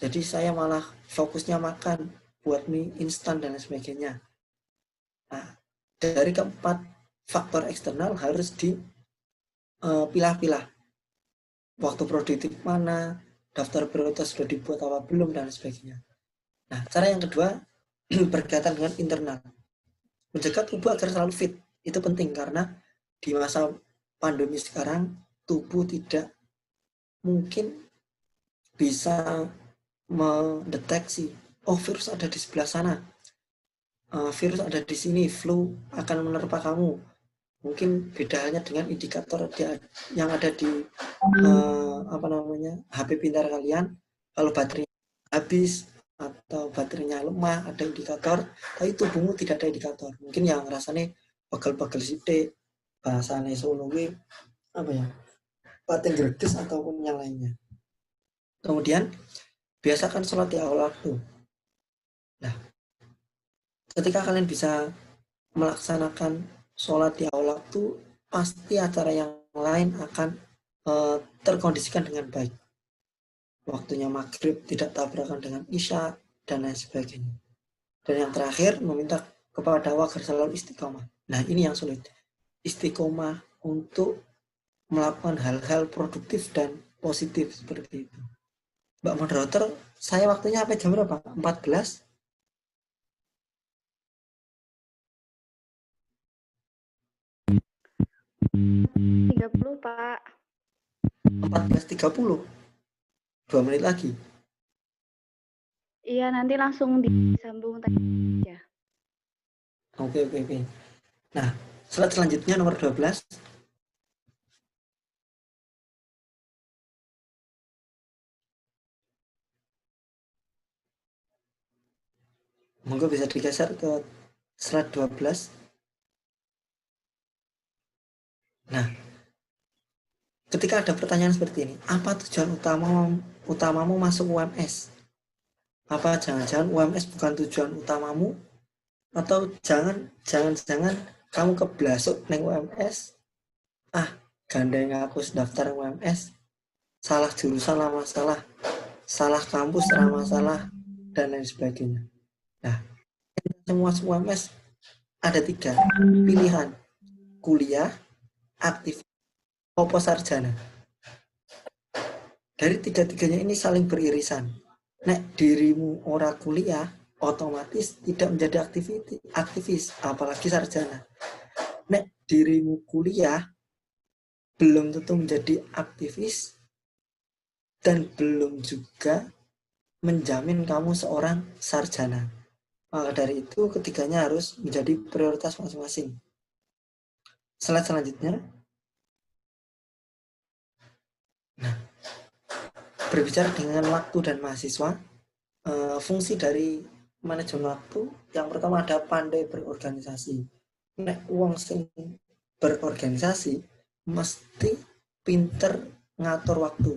[SPEAKER 10] Jadi saya malah fokusnya makan, buat mie instan dan sebagainya. Nah, dari keempat faktor eksternal harus dipilah-pilah. Waktu produktif mana, daftar prioritas sudah dibuat apa belum, dan sebagainya. Nah, cara yang kedua berkaitan dengan internal. Menjaga tubuh agar selalu fit. Itu penting karena di masa pandemi sekarang, tubuh tidak mungkin bisa mendeteksi, virus ada di sebelah sana, virus ada di sini, flu akan menerpa kamu. Mungkin beda halnya dengan indikator yang ada di HP pintar kalian. Kalau baterainya habis atau baterainya lemah, ada indikator, tapi tubuhmu tidak ada indikator. Mungkin yang rasanya pegel-pegel sidik, bahasanya sonowi, pating greges ataupun yang lainnya. Kemudian biasakan sholat di awal waktu. Nah, ketika kalian bisa melaksanakan sholat di awal waktu, pasti acara yang lain akan terkondisikan dengan baik. Waktunya maghrib tidak tabrakan dengan isya, dan lain sebagainya. Dan yang terakhir, meminta kepada Allah agar selalu istiqomah. Nah, ini yang sulit. Istiqomah untuk melakukan hal-hal produktif dan positif seperti itu. Mbak moderator, saya waktunya sampai jam berapa? 14?
[SPEAKER 9] 30, Pak.
[SPEAKER 10] 14.30? 2 menit lagi?
[SPEAKER 9] Iya, nanti langsung disambung tadi ya.
[SPEAKER 10] Oke. Nah, slide selanjutnya nomor 12. Monggo bisa digeser ke slide 12. Nah, ketika ada pertanyaan seperti ini, apa tujuan utamamu masuk UMS? Apa jangan-jangan UMS bukan tujuan utamamu? Atau jangan-jangan kamu keblasuk neng UMS? Gandeng ngapus daftar UMS, salah jurusan lah masalah, salah kampus lah masalah, dan lain sebagainya. Nah, semua UMS ada 3 pilihan: kuliah, aktif, opo sarjana. Dari 3-tiganya ini saling beririsan. Nek dirimu ora kuliah, otomatis tidak menjadi aktivis, apalagi sarjana. Nek dirimu kuliah belum tentu menjadi aktivis dan belum juga menjamin kamu seorang sarjana. Maka dari itu ketiganya harus menjadi prioritas masing-masing. Slide selanjutnya. Nah, berbicara dengan waktu dan mahasiswa, fungsi dari manajemen waktu yang pertama ada pandai berorganisasi. Nek wong sing berorganisasi mesti pinter ngatur waktu.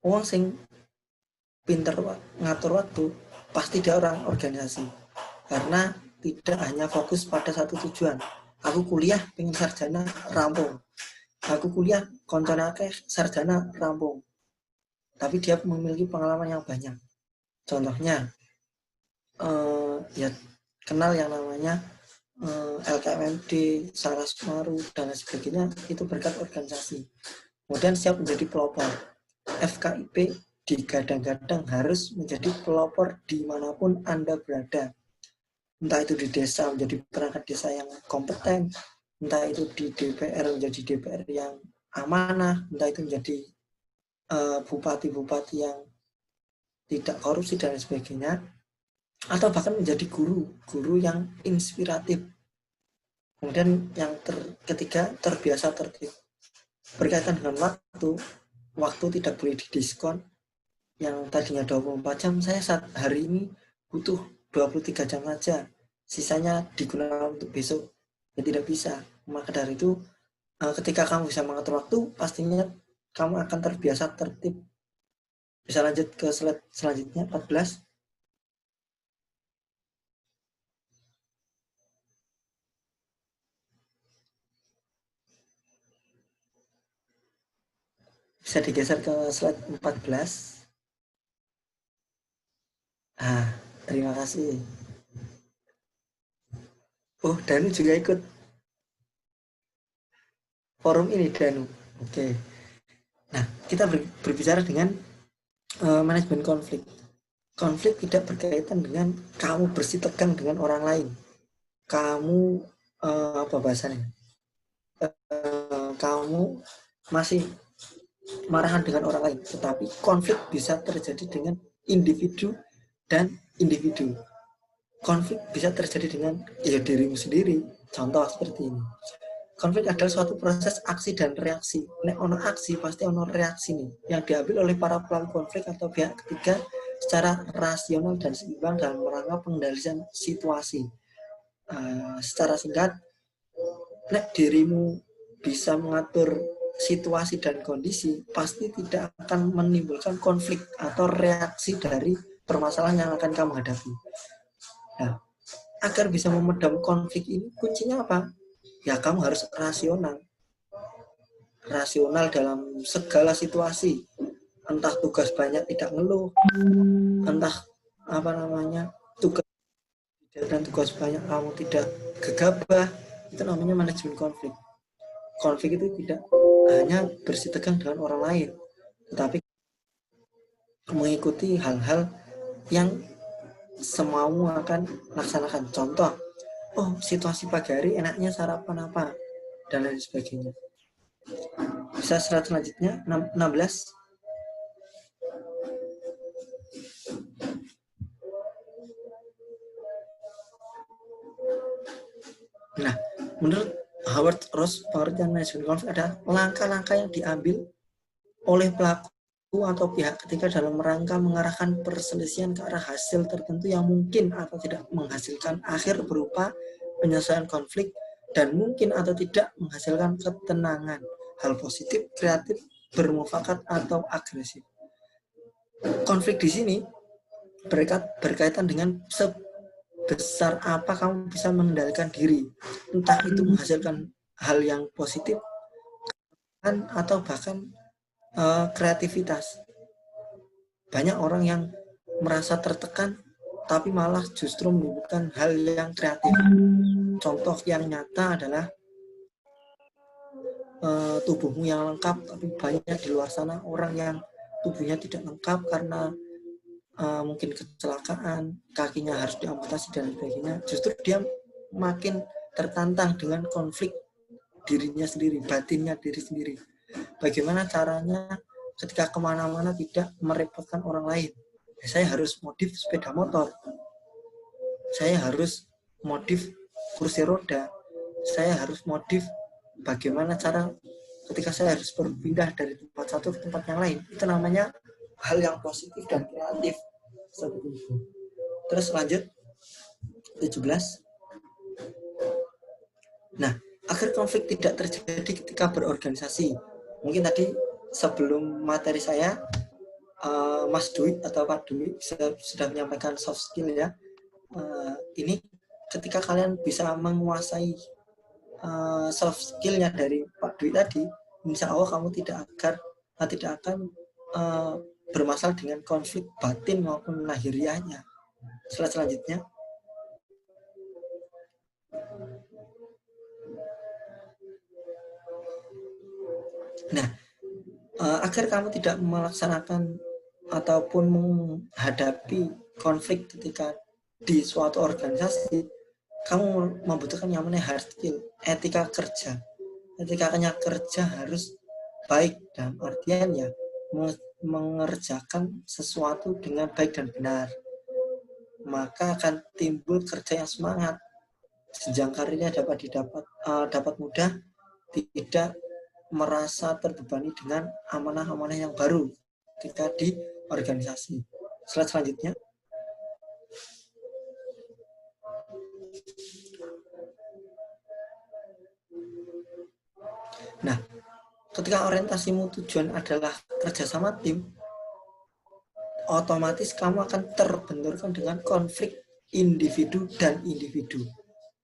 [SPEAKER 10] Wong sing pinter ngatur waktu pasti dia orang organisasi, karena tidak hanya fokus pada satu tujuan. Aku kuliah pengen sarjana rampung, aku kuliah koncone akeh sarjana rampung, tapi dia memiliki pengalaman yang banyak. Contohnya ya kenal yang namanya LKMMD, Saras Maru dan lain sebagainya, itu berkat organisasi. Kemudian siap menjadi pelopor. FKIP digadang-gadang harus menjadi pelopor dimanapun Anda berada. Entah itu di desa menjadi perangkat desa yang kompeten, entah itu di DPR menjadi DPR yang amanah, entah itu menjadi bupati-bupati yang tidak korupsi dan lain sebagainya, atau bahkan menjadi guru yang inspiratif. Kemudian yang ketiga, terbiasa tertib. Berkaitan dengan waktu tidak boleh didiskon. Yang tadinya 24 jam, saya saat hari ini butuh 23 jam saja, sisanya digunakan untuk besok. Ya tidak bisa. Maka dari itu, ketika kamu bisa mengatur waktu, pastinya kamu akan terbiasa tertib. Bisa lanjut ke slide selanjutnya, 14. Bisa digeser ke slide 14. Terima kasih. Oh, Danu juga ikut forum ini, Danu. Oke. Nah, kita berbicara dengan manajemen konflik. Konflik tidak berkaitan dengan kamu bersih tegang dengan orang lain. Kamu apa bahasanya? Kamu masih marahan dengan orang lain, tetapi konflik bisa terjadi dengan individu dan individu. Konflik bisa terjadi dengan dirimu sendiri. Contoh seperti ini. Konflik adalah suatu proses aksi dan reaksi. Nek ono aksi pasti ono reaksi nih, yang diambil oleh para pelaku konflik atau pihak ketiga secara rasional dan seimbang dalam rangka pengendalian situasi. Secara singkat, nek dirimu bisa mengatur situasi dan kondisi, pasti tidak akan menimbulkan konflik atau reaksi dari permasalahan yang akan kamu hadapi. Nah, agar bisa memedam konflik ini, kuncinya apa? Ya, kamu harus rasional. Rasional dalam segala situasi. Entah tugas banyak tidak ngeluh, entah tugas banyak kamu tidak gegabah, itu namanya manajemen konflik. Konflik itu tidak hanya bersih tegang dengan orang lain, tetapi mengikuti hal-hal yang semau akan laksanakan. Contoh, situasi pagi hari enaknya sarapan apa, dan lain sebagainya. Bisa slide selanjutnya, 16. Nah, menurut Howard Ross, pengertian manajemen konflik ada langkah-langkah yang diambil oleh pelaku atau pihak ketiga dalam rangka mengarahkan perselisihan ke arah hasil tertentu yang mungkin atau tidak menghasilkan akhir berupa penyelesaian konflik dan mungkin atau tidak menghasilkan ketenangan, hal positif, kreatif, bermufakat atau agresif. Konflik di sini berkaitan dengan sebesar apa kamu bisa mengendalikan diri, entah itu menghasilkan hal yang positif atau bahkan kreativitas. Banyak orang yang merasa tertekan tapi malah justru menimbulkan hal yang kreatif. Contoh yang nyata adalah tubuhmu yang lengkap, tapi banyak di luar sana orang yang tubuhnya tidak lengkap karena mungkin kecelakaan, kakinya harus diamputasi dan sebagainya. Justru dia makin tertantang dengan konflik dirinya sendiri, batinnya diri sendiri. Bagaimana caranya ketika kemana-mana tidak merepotkan orang lain? Saya harus modif sepeda motor, saya harus modif kursi roda, saya harus modif bagaimana cara ketika saya harus berpindah dari tempat satu ke tempat yang lain. Itu namanya hal yang positif dan kreatif. Seperti itu. Terus lanjut 17. Nah, agar konflik tidak terjadi ketika berorganisasi. Mungkin tadi sebelum materi saya, Mas Dwi atau Pak Dwi sudah menyampaikan soft skill ya. Ini ketika kalian bisa menguasai soft skillnya dari Pak Dwi tadi, insya Allah kamu tidak akan bermasalah dengan konflik batin maupun lahiriahnya. Slide selanjutnya. Nah, agar kamu tidak melaksanakan ataupun menghadapi konflik ketika di suatu organisasi, kamu membutuhkan yang namanya hard skill, etika kerja. Etika kerja harus baik dalam artian ya mengerjakan sesuatu dengan baik dan benar. Maka akan timbul kerja yang semangat, jenjang karirnya dapat mudah, tidak merasa terbebani dengan amanah-amanah yang baru ketika di organisasi. Slide selanjutnya. Nah, ketika orientasimu tujuan adalah kerjasama tim, otomatis kamu akan terbenturkan dengan konflik individu dan individu.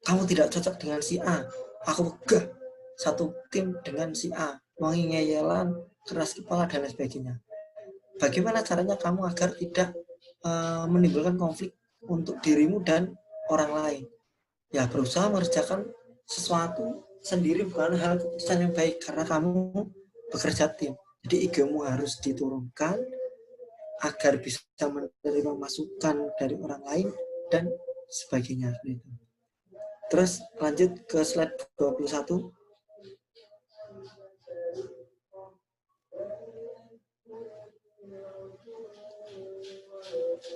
[SPEAKER 10] Kamu tidak cocok dengan si A, aku gak satu tim dengan si A, mengeyelan, keras kepala, dan lain sebagainya. Bagaimana caranya kamu agar tidak menimbulkan konflik untuk dirimu dan orang lain? Ya, berusaha mengerjakan sesuatu sendiri bukan hal keputusan yang baik karena kamu bekerja tim. Jadi egomu harus diturunkan agar bisa menerima masukan dari orang lain dan sebagainya. Terus lanjut ke slide 21.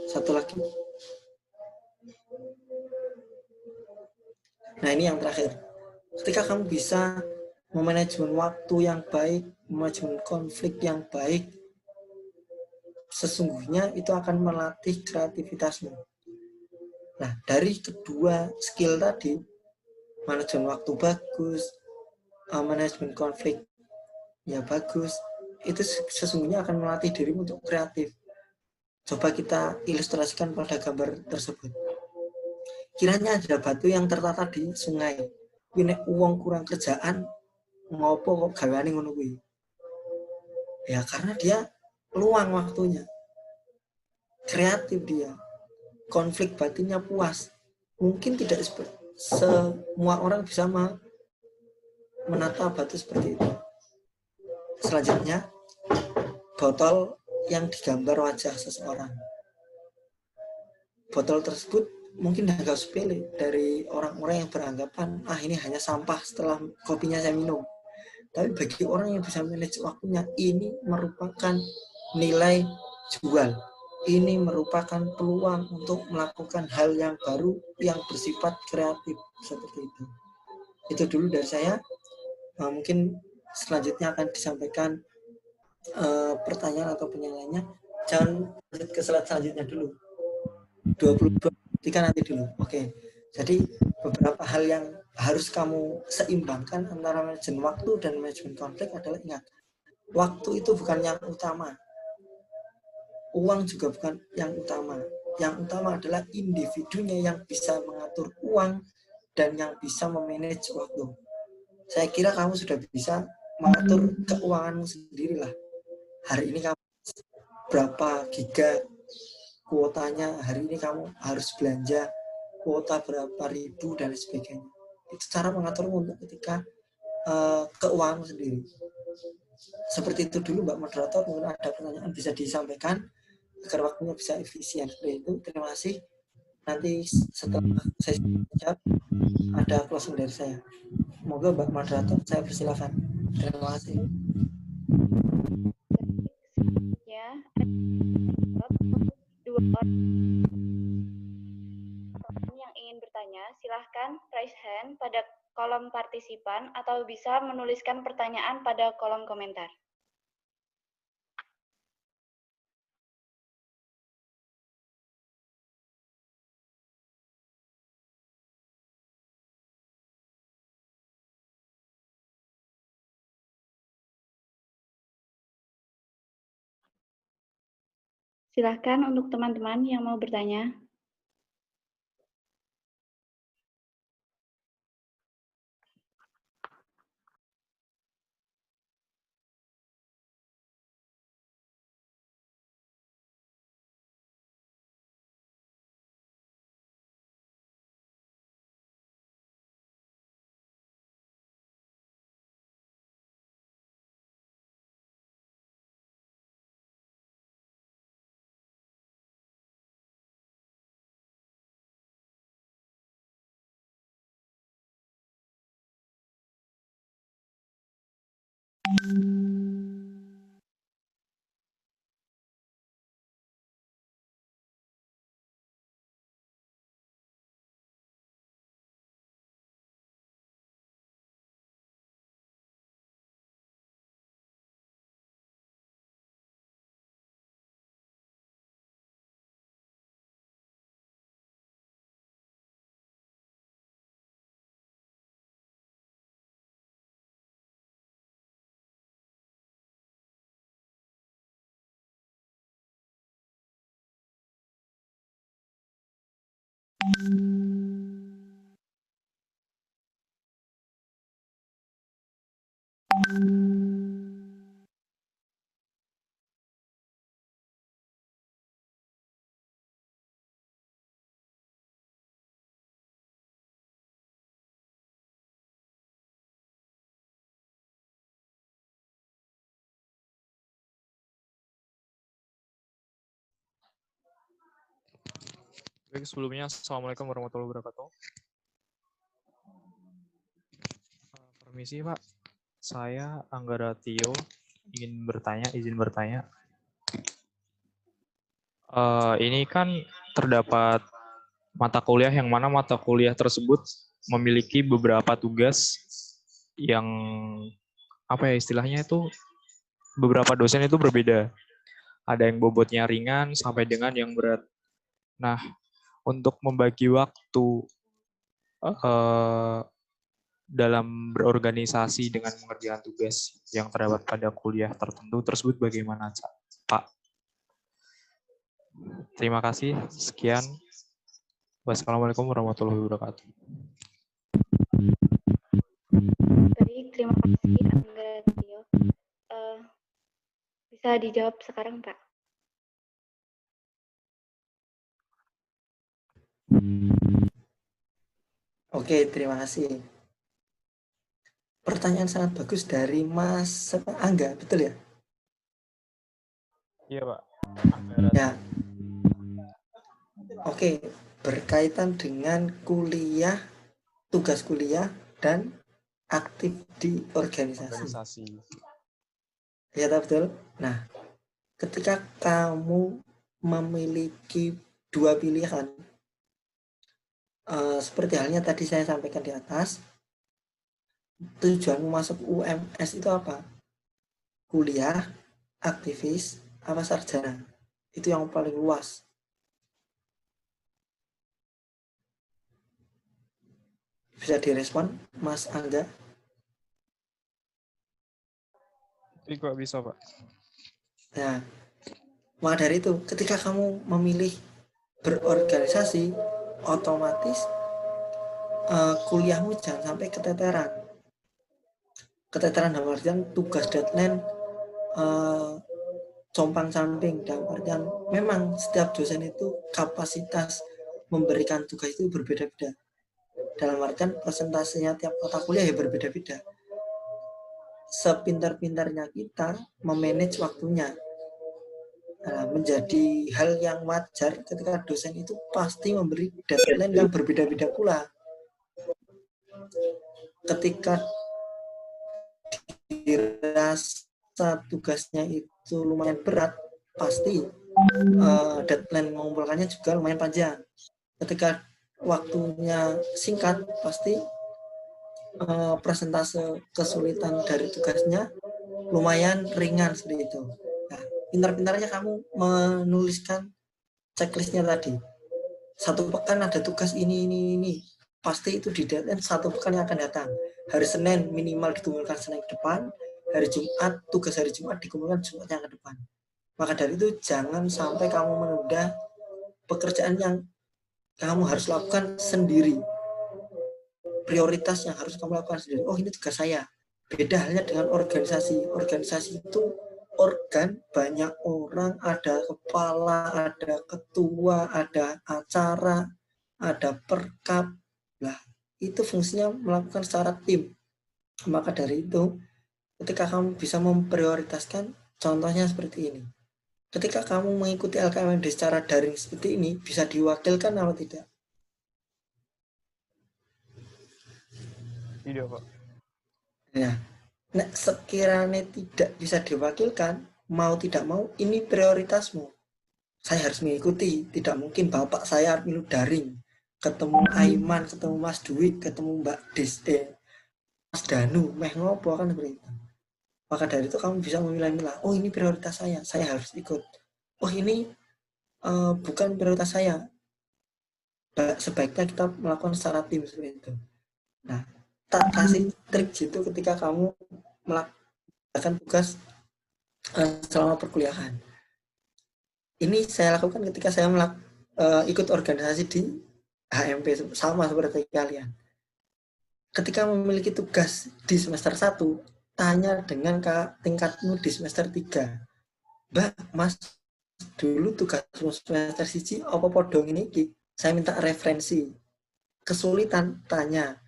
[SPEAKER 10] Satu lagi. Nah, ini yang terakhir. Ketika kamu bisa memanajemen waktu yang baik, memanajemen konflik yang baik, sesungguhnya itu akan melatih kreativitasmu. Nah, dari kedua skill tadi, manajemen waktu bagus, manajemen konflik ya bagus, itu sesungguhnya akan melatih dirimu untuk kreatif. Coba kita ilustrasikan pada gambar tersebut. Kiranya ada batu yang tertata di sungai. Ini uang kurang kerjaan, ngopo kok gaweane ngono kuwi. Ya karena dia luang waktunya. Kreatif dia. Konflik batinnya puas. Mungkin tidak semua orang bisa menata batu seperti itu. Selanjutnya, botol yang digambar wajah seseorang. Botol tersebut mungkin agak sepele dari orang-orang yang beranggapan ini hanya sampah setelah kopinya saya minum. Tapi bagi orang yang bisa manage waktunya, ini merupakan nilai jual. Ini merupakan peluang untuk melakukan hal yang baru yang bersifat kreatif seperti itu. Itu dulu dari saya. Mungkin selanjutnya akan disampaikan pertanyaan atau penyampaiannya. Jangan lanjut ke slide selanjutnya dulu. 22 nanti dulu. Oke. Jadi beberapa hal yang harus kamu seimbangkan antara manajemen waktu dan manajemen konflik adalah ingat, waktu itu bukan yang utama. Uang juga bukan yang utama. Yang utama adalah individunya yang bisa mengatur uang dan yang bisa memanage waktu. Saya kira kamu sudah bisa mengatur keuanganmu sendirilah. Hari ini kamu berapa giga kuotanya, hari ini kamu harus belanja kuota berapa ribu dan sebagainya. Itu cara mengaturmu untuk ketika keuangan sendiri. Seperti itu dulu Mbak Moderator, mungkin ada pertanyaan bisa disampaikan agar waktunya bisa efisien. Seperti itu, terima kasih. nanti setelah saya jawab ada closing dari saya. Moga Mbak Moderator saya persilakan. Terima kasih.
[SPEAKER 9] Ya, dua orang yang ingin bertanya, silahkan raise hand pada kolom partisipan atau bisa menuliskan pertanyaan pada kolom komentar. Silahkan untuk teman-teman yang mau bertanya.
[SPEAKER 11] Baik, sebelumnya Assalamualaikum warahmatullahi wabarakatuh. Permisi Pak, saya Anggara Tio izin bertanya. Ini kan terdapat mata kuliah yang mana mata kuliah tersebut memiliki beberapa tugas yang istilahnya itu beberapa dosen itu berbeda. Ada yang bobotnya ringan sampai dengan yang berat. Nah, untuk membagi waktu dalam berorganisasi dengan mengerjakan tugas yang terdapat pada kuliah tertentu tersebut bagaimana, Pak? Terima kasih. Sekian. Wassalamualaikum warahmatullahi wabarakatuh.
[SPEAKER 9] Baik, terima kasih Anggara Tio. Bisa dijawab sekarang, Pak?
[SPEAKER 10] Oke, terima kasih. Pertanyaan sangat bagus dari Mas Angga, betul ya?
[SPEAKER 11] Iya, Pak.
[SPEAKER 10] Ya. Oke, berkaitan dengan kuliah, tugas kuliah, dan aktif di organisasi. Ya, betul. Nah, ketika kamu memiliki dua pilihan, seperti halnya tadi saya sampaikan di atas, tujuanmu masuk UMS itu apa? Kuliah, aktivis, apa sarjana? Itu yang paling luas. Bisa direspon, Mas Angga?
[SPEAKER 11] Itu kok bisa, Pak?
[SPEAKER 10] Nah, maka dari itu, ketika kamu memilih berorganisasi, otomatis kuliahmu jangan sampai keteteran. Keteteran dalam artian tugas deadline compang-camping, dalam artian memang setiap dosen itu kapasitas memberikan tugas itu berbeda-beda. Dalam artian presentasinya tiap mata kuliah ya berbeda-beda. Sepintar-pintarnya kita memanage waktunya. menjadi hal yang wajar ketika dosen itu pasti memberi deadline yang berbeda-beda pula. Ketika dirasa tugasnya itu lumayan berat, pasti deadline mengumpulkannya juga lumayan panjang. Ketika waktunya singkat, pasti persentase kesulitan dari tugasnya lumayan ringan seperti itu. Nah, pintar-pintarnya kamu menuliskan checklistnya tadi. 1 pekan ada tugas ini. Pasti itu di deadline 1 pekan yang akan datang. Hari Senin minimal dikumpulkan Senin ke depan. Hari Jumat, tugas hari Jumat dikumpulkan Jumat yang ke depan. Maka dari itu jangan sampai kamu menunda pekerjaan yang kamu harus lakukan sendiri. Prioritas yang harus kamu lakukan sendiri. Oh, ini tugas saya. Beda halnya dengan organisasi. Organisasi itu organ, banyak orang, ada kepala, ada ketua, ada acara, ada perkap. Nah, itu fungsinya melakukan secara tim. Maka dari itu, ketika kamu bisa memprioritaskan, contohnya seperti ini. Ketika kamu mengikuti LKMD secara daring seperti ini, bisa diwakilkan atau tidak?
[SPEAKER 11] Tidak, Pak.
[SPEAKER 10] Nah, sekiranya tidak bisa diwakilkan, mau tidak mau, ini prioritasmu. Saya harus mengikuti. Tidak mungkin bapak saya milu daring. Ketemu Aiman, ketemu Mas Dwi, ketemu Mbak Mas Danu, meh ngopo kan seperti itu. Maka dari itu kamu bisa memilah-milah. Oh, ini prioritas saya harus ikut. Oh, ini bukan prioritas saya. Sebaiknya kita melakukan secara tim seperti itu. Nah, tak kasih trik gitu ketika kamu melakukan tugas selama perkuliahan. Ini saya lakukan ketika saya ikut organisasi di HMP, sama seperti kalian. Ketika memiliki tugas di semester 1, tanya dengan tingkatmu di semester 3. Mbak, Mas, dulu tugas semester 1 apa podong ini? Saya minta referensi. Kesulitan, tanya.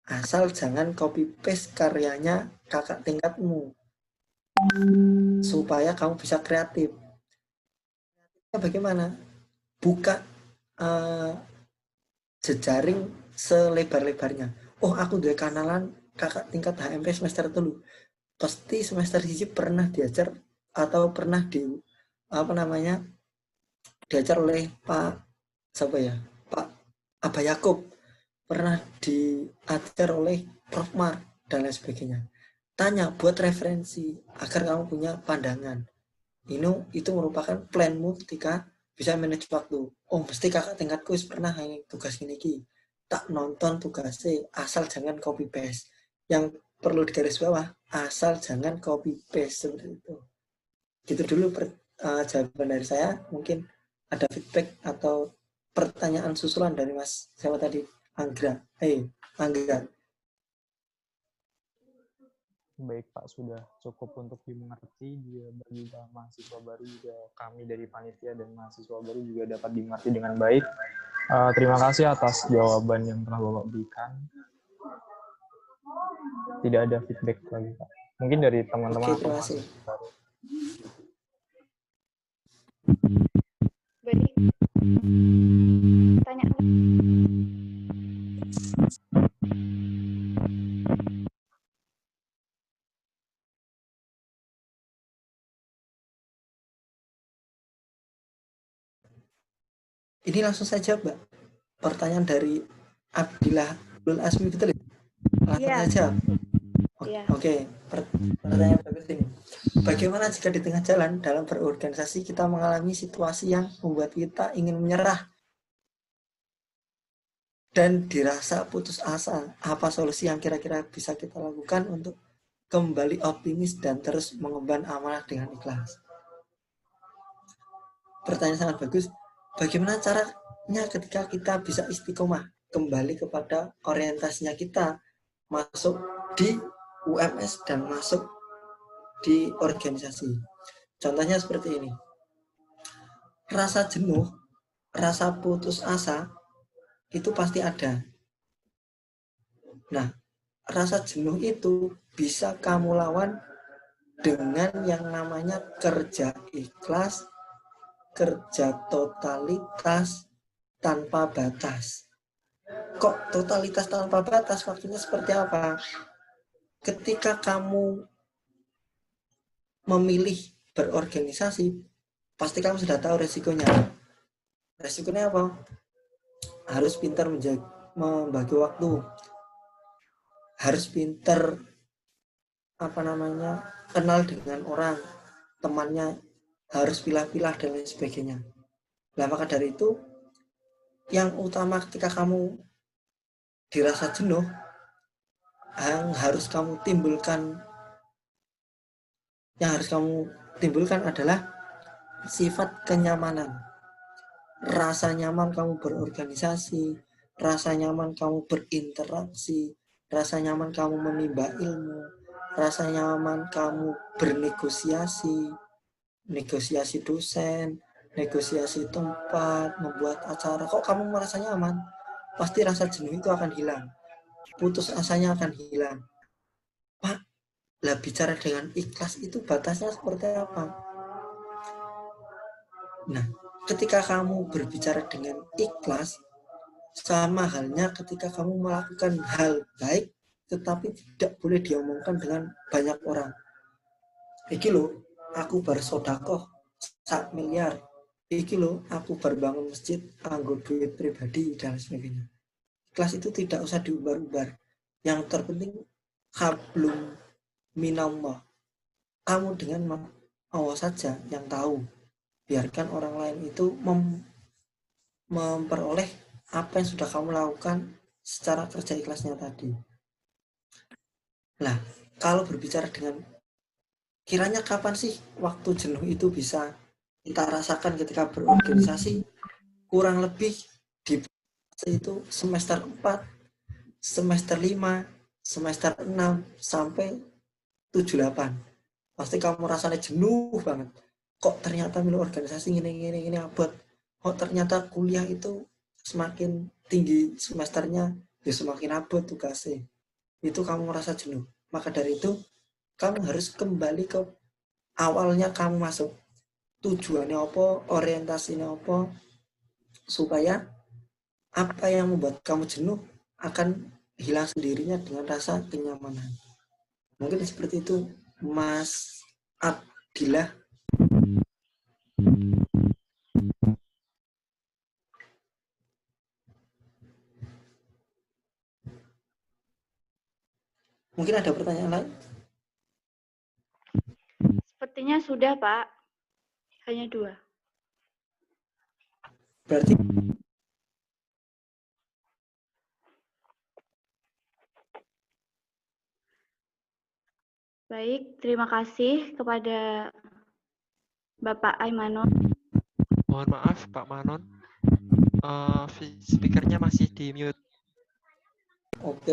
[SPEAKER 10] Asal jangan copy paste karyanya kakak tingkatmu supaya kamu bisa kreatif. Bagaimana? Buka jejaring selebar-lebarnya. Oh, aku udah kenalan kakak tingkat HMP semester 3. Pasti semester 1 pernah diajar atau pernah diajar oleh Pak Aba Yakub. Pernah diajar oleh Prof. Mar, dan lain sebagainya. Tanya, buat referensi, agar kamu punya pandangan. Itu merupakan planmu ketika bisa manage waktu. Oh, mesti kakak tingkatku pernah tugas ini. Tak nonton tugasnya, asal jangan copy paste. Yang perlu digaris bawah, asal jangan copy paste, seperti itu. Gitu dulu jawaban dari saya. Mungkin ada feedback atau pertanyaan susulan dari Mas siapa tadi? Angga.
[SPEAKER 11] Baik Pak, sudah cukup untuk dimengerti. Juga bagi mahasiswa baru, juga kami dari panitia dan mahasiswa baru juga dapat dimengerti dengan baik. Terima kasih atas jawaban yang telah Bapak berikan. Tidak ada feedback lagi Pak. Mungkin dari teman-teman atau mahasiswa baru.
[SPEAKER 9] Baik. Tanya.
[SPEAKER 10] Ini langsung saja, Mbak. Pertanyaan dari Abdillah Abdul Asmi, betul ya? Langsung saja. Oke. Pertanyaan bagus ini. Bagaimana jika di tengah jalan dalam berorganisasi kita mengalami situasi yang membuat kita ingin menyerah dan dirasa putus asa? Apa solusi yang kira-kira bisa kita lakukan untuk kembali optimis dan terus mengemban amanah dengan ikhlas? Pertanyaan sangat bagus. Bagaimana caranya ketika kita bisa istiqomah kembali kepada orientasinya kita, masuk di UMS dan masuk di organisasi? Contohnya seperti ini. Rasa jenuh, rasa putus asa itu pasti ada. Nah, rasa jenuh itu bisa kamu lawan dengan yang namanya kerja ikhlas, kerja totalitas tanpa batas. Kok totalitas tanpa batas? Maksudnya seperti apa? Ketika kamu memilih berorganisasi, pasti kamu sudah tahu resikonya. Resikonya apa? Harus pintar membagi waktu. Harus pintar kenal dengan orang, temannya harus pilah-pilah dan lain sebagainya. Nah, maka dari itu yang utama ketika kamu dirasa jenuh, yang harus kamu timbulkan adalah sifat kenyamanan. Rasa nyaman kamu berorganisasi, rasa nyaman kamu berinteraksi, rasa nyaman kamu menimba ilmu, rasa nyaman kamu bernegosiasi, negosiasi dosen, negosiasi tempat, membuat acara. Kok kamu merasa nyaman? Pasti rasa jenuh itu akan hilang. Putus asanya akan hilang. Pak, lah bicara dengan ikhlas itu batasnya seperti apa? Nah, ketika kamu berbicara dengan ikhlas, sama halnya ketika kamu melakukan hal baik, tetapi tidak boleh diomongkan dengan banyak orang. Iki lho, aku bersodakoh 1 miliar. Iki lho, aku berbangun masjid, anggo duit pribadi, dan sebagainya. Ikhlas itu tidak usah diumbar-umbar. Yang terpenting, hablum minallah. Kamu dengan Allah saja yang tahu. Biarkan orang lain itu memperoleh apa yang sudah kamu lakukan secara kerja ikhlasnya tadi. Nah, kalau berbicara dengan kiranya kapan sih waktu jenuh itu bisa kita rasakan ketika berorganisasi, kurang lebih di itu semester 4, semester 5, semester 6, sampai 7-8. Pasti kamu rasanya jenuh banget. Kok ternyata milu organisasi gini abot. Kok ternyata kuliah itu semakin tinggi semesternya, ya semakin abot tugasnya. Itu kamu merasa jenuh. Maka dari itu, kamu harus kembali ke awalnya kamu masuk. Tujuannya apa, orientasinya apa, supaya apa yang membuat kamu jenuh akan hilang sendirinya dengan rasa kenyamanan. Mungkin seperti itu, Mas Abdillah. Mungkin ada pertanyaan lain?
[SPEAKER 9] Sepertinya sudah, Pak. Hanya 2.
[SPEAKER 10] Berarti
[SPEAKER 9] baik, terima kasih kepada Bapak Aimanon.
[SPEAKER 4] Mohon maaf, Pak Manon. Speakernya masih di mute.
[SPEAKER 10] Oke.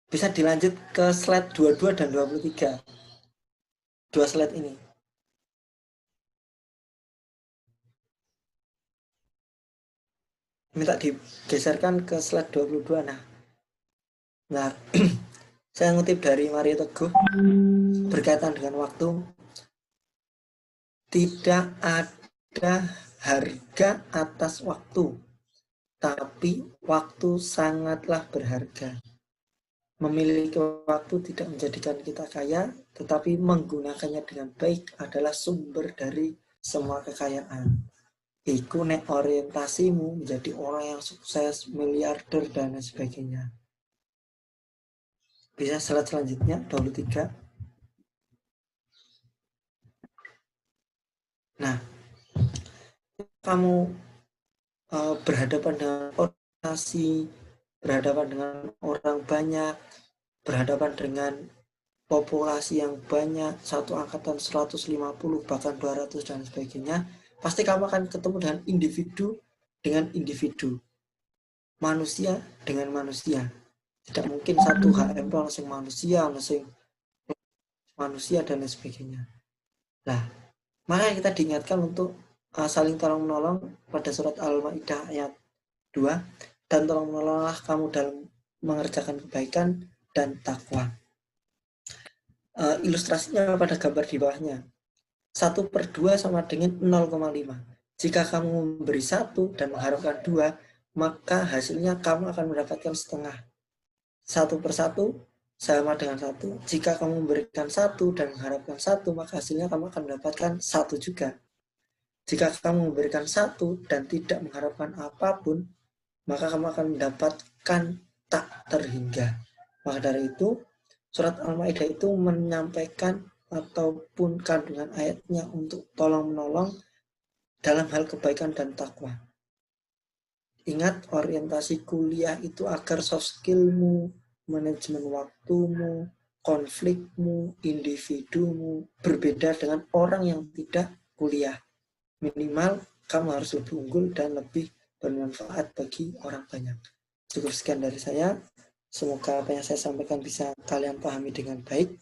[SPEAKER 10] Bisa dilanjut ke slide 22 dan 23. 2 slide ini. Minta digeserkan ke slide 22. Nah, saya ngutip dari Mario Teguh berkaitan dengan waktu. Tidak ada harga atas waktu, tapi waktu sangatlah berharga. Memiliki waktu tidak menjadikan kita kaya, tetapi menggunakannya dengan baik adalah sumber dari semua kekayaan. Iku nek orientasimu menjadi orang yang sukses, miliarder, dan sebagainya. Bisa slide selanjutnya, 23. Nah, kamu berhadapan dengan organisasi, berhadapan dengan orang banyak, berhadapan dengan populasi yang banyak, satu angkatan 150, bahkan 200 dan sebagainya, pasti kamu akan ketemu dengan individu, manusia dengan manusia. Tidak mungkin satu HM langsung manusia dan lain sebagainya. Nah, maka kita diingatkan untuk saling tolong menolong pada surat Al-Maidah ayat 2, dan tolong menolonglah kamu dalam mengerjakan kebaikan dan takwa. Ilustrasinya pada gambar di bawahnya. 1/2 sama dengan 0,5. Jika kamu memberi 1 dan mengharapkan 2, maka hasilnya kamu akan mendapatkan setengah. 1/1 sama dengan 1. Jika kamu memberikan 1 dan mengharapkan 1, maka hasilnya kamu akan mendapatkan 1 juga. Jika kamu memberikan 1 dan tidak mengharapkan apapun, maka kamu akan mendapatkan tak terhingga. Maka dari itu, surat Al-Maidah itu menyampaikan ataupun kandungan ayatnya untuk tolong-menolong dalam hal kebaikan dan takwa. Ingat, orientasi kuliah itu agar soft skillmu, manajemen waktumu, konflikmu, individumu berbeda dengan orang yang tidak kuliah. Minimal kamu harus lebih unggul dan lebih bermanfaat bagi orang banyak. Cukup sekian dari saya. Semoga apa yang saya sampaikan bisa kalian pahami dengan baik.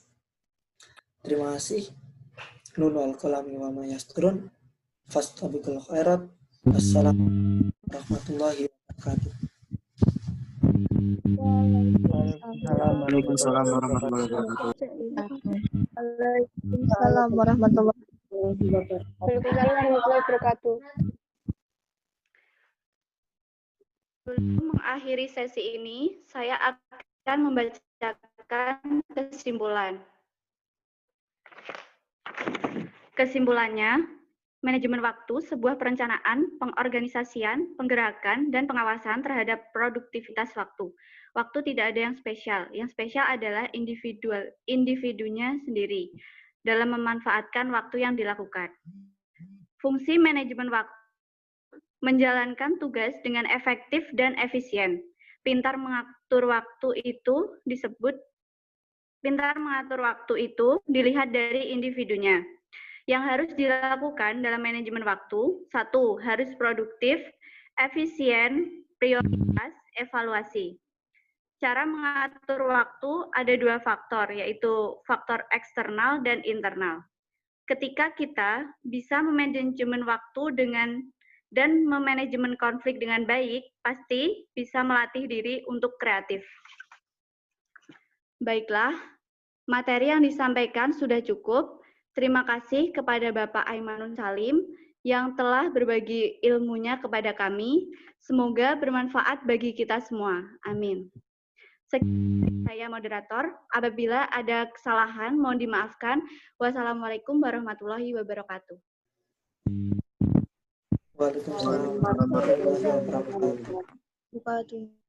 [SPEAKER 10] Terima kasih. Nun wal qalami wa ma yasturun. Fastabiqul khairat. Assalamualaikum warahmatullahi wabarakatuh.
[SPEAKER 8] Waalaikumsalam warahmatullahi wabarakatuh.
[SPEAKER 2] Waalaikumsalam warahmatullahi wabarakatuh.
[SPEAKER 9] Sebelum mengakhiri sesi ini, saya akan membacakan kesimpulan. Kesimpulannya, manajemen waktu sebuah perencanaan, pengorganisasian, penggerakan, dan pengawasan terhadap produktivitas waktu. Waktu tidak ada yang spesial. Yang spesial adalah individunya sendiri dalam memanfaatkan waktu yang dilakukan. Fungsi manajemen waktu menjalankan tugas dengan efektif dan efisien. Pintar mengatur waktu itu dilihat dari individunya. Yang harus dilakukan dalam manajemen waktu, 1. Harus produktif, efisien, prioritas, evaluasi. Cara mengatur waktu ada 2 faktor, yaitu faktor eksternal dan internal. Ketika kita bisa memanajemen waktu dan memanajemen konflik dengan baik, pasti bisa melatih diri untuk kreatif. Baiklah, materi yang disampaikan sudah cukup. Terima kasih kepada Bapak Aimanun Salim yang telah berbagi ilmunya kepada kami. Semoga bermanfaat bagi kita semua. Amin. Sekian saya moderator. Apabila ada kesalahan, mohon dimaafkan. Wassalamualaikum warahmatullahi wabarakatuh.
[SPEAKER 10] Waalaikumsalam warahmatullahi wabarakatuh.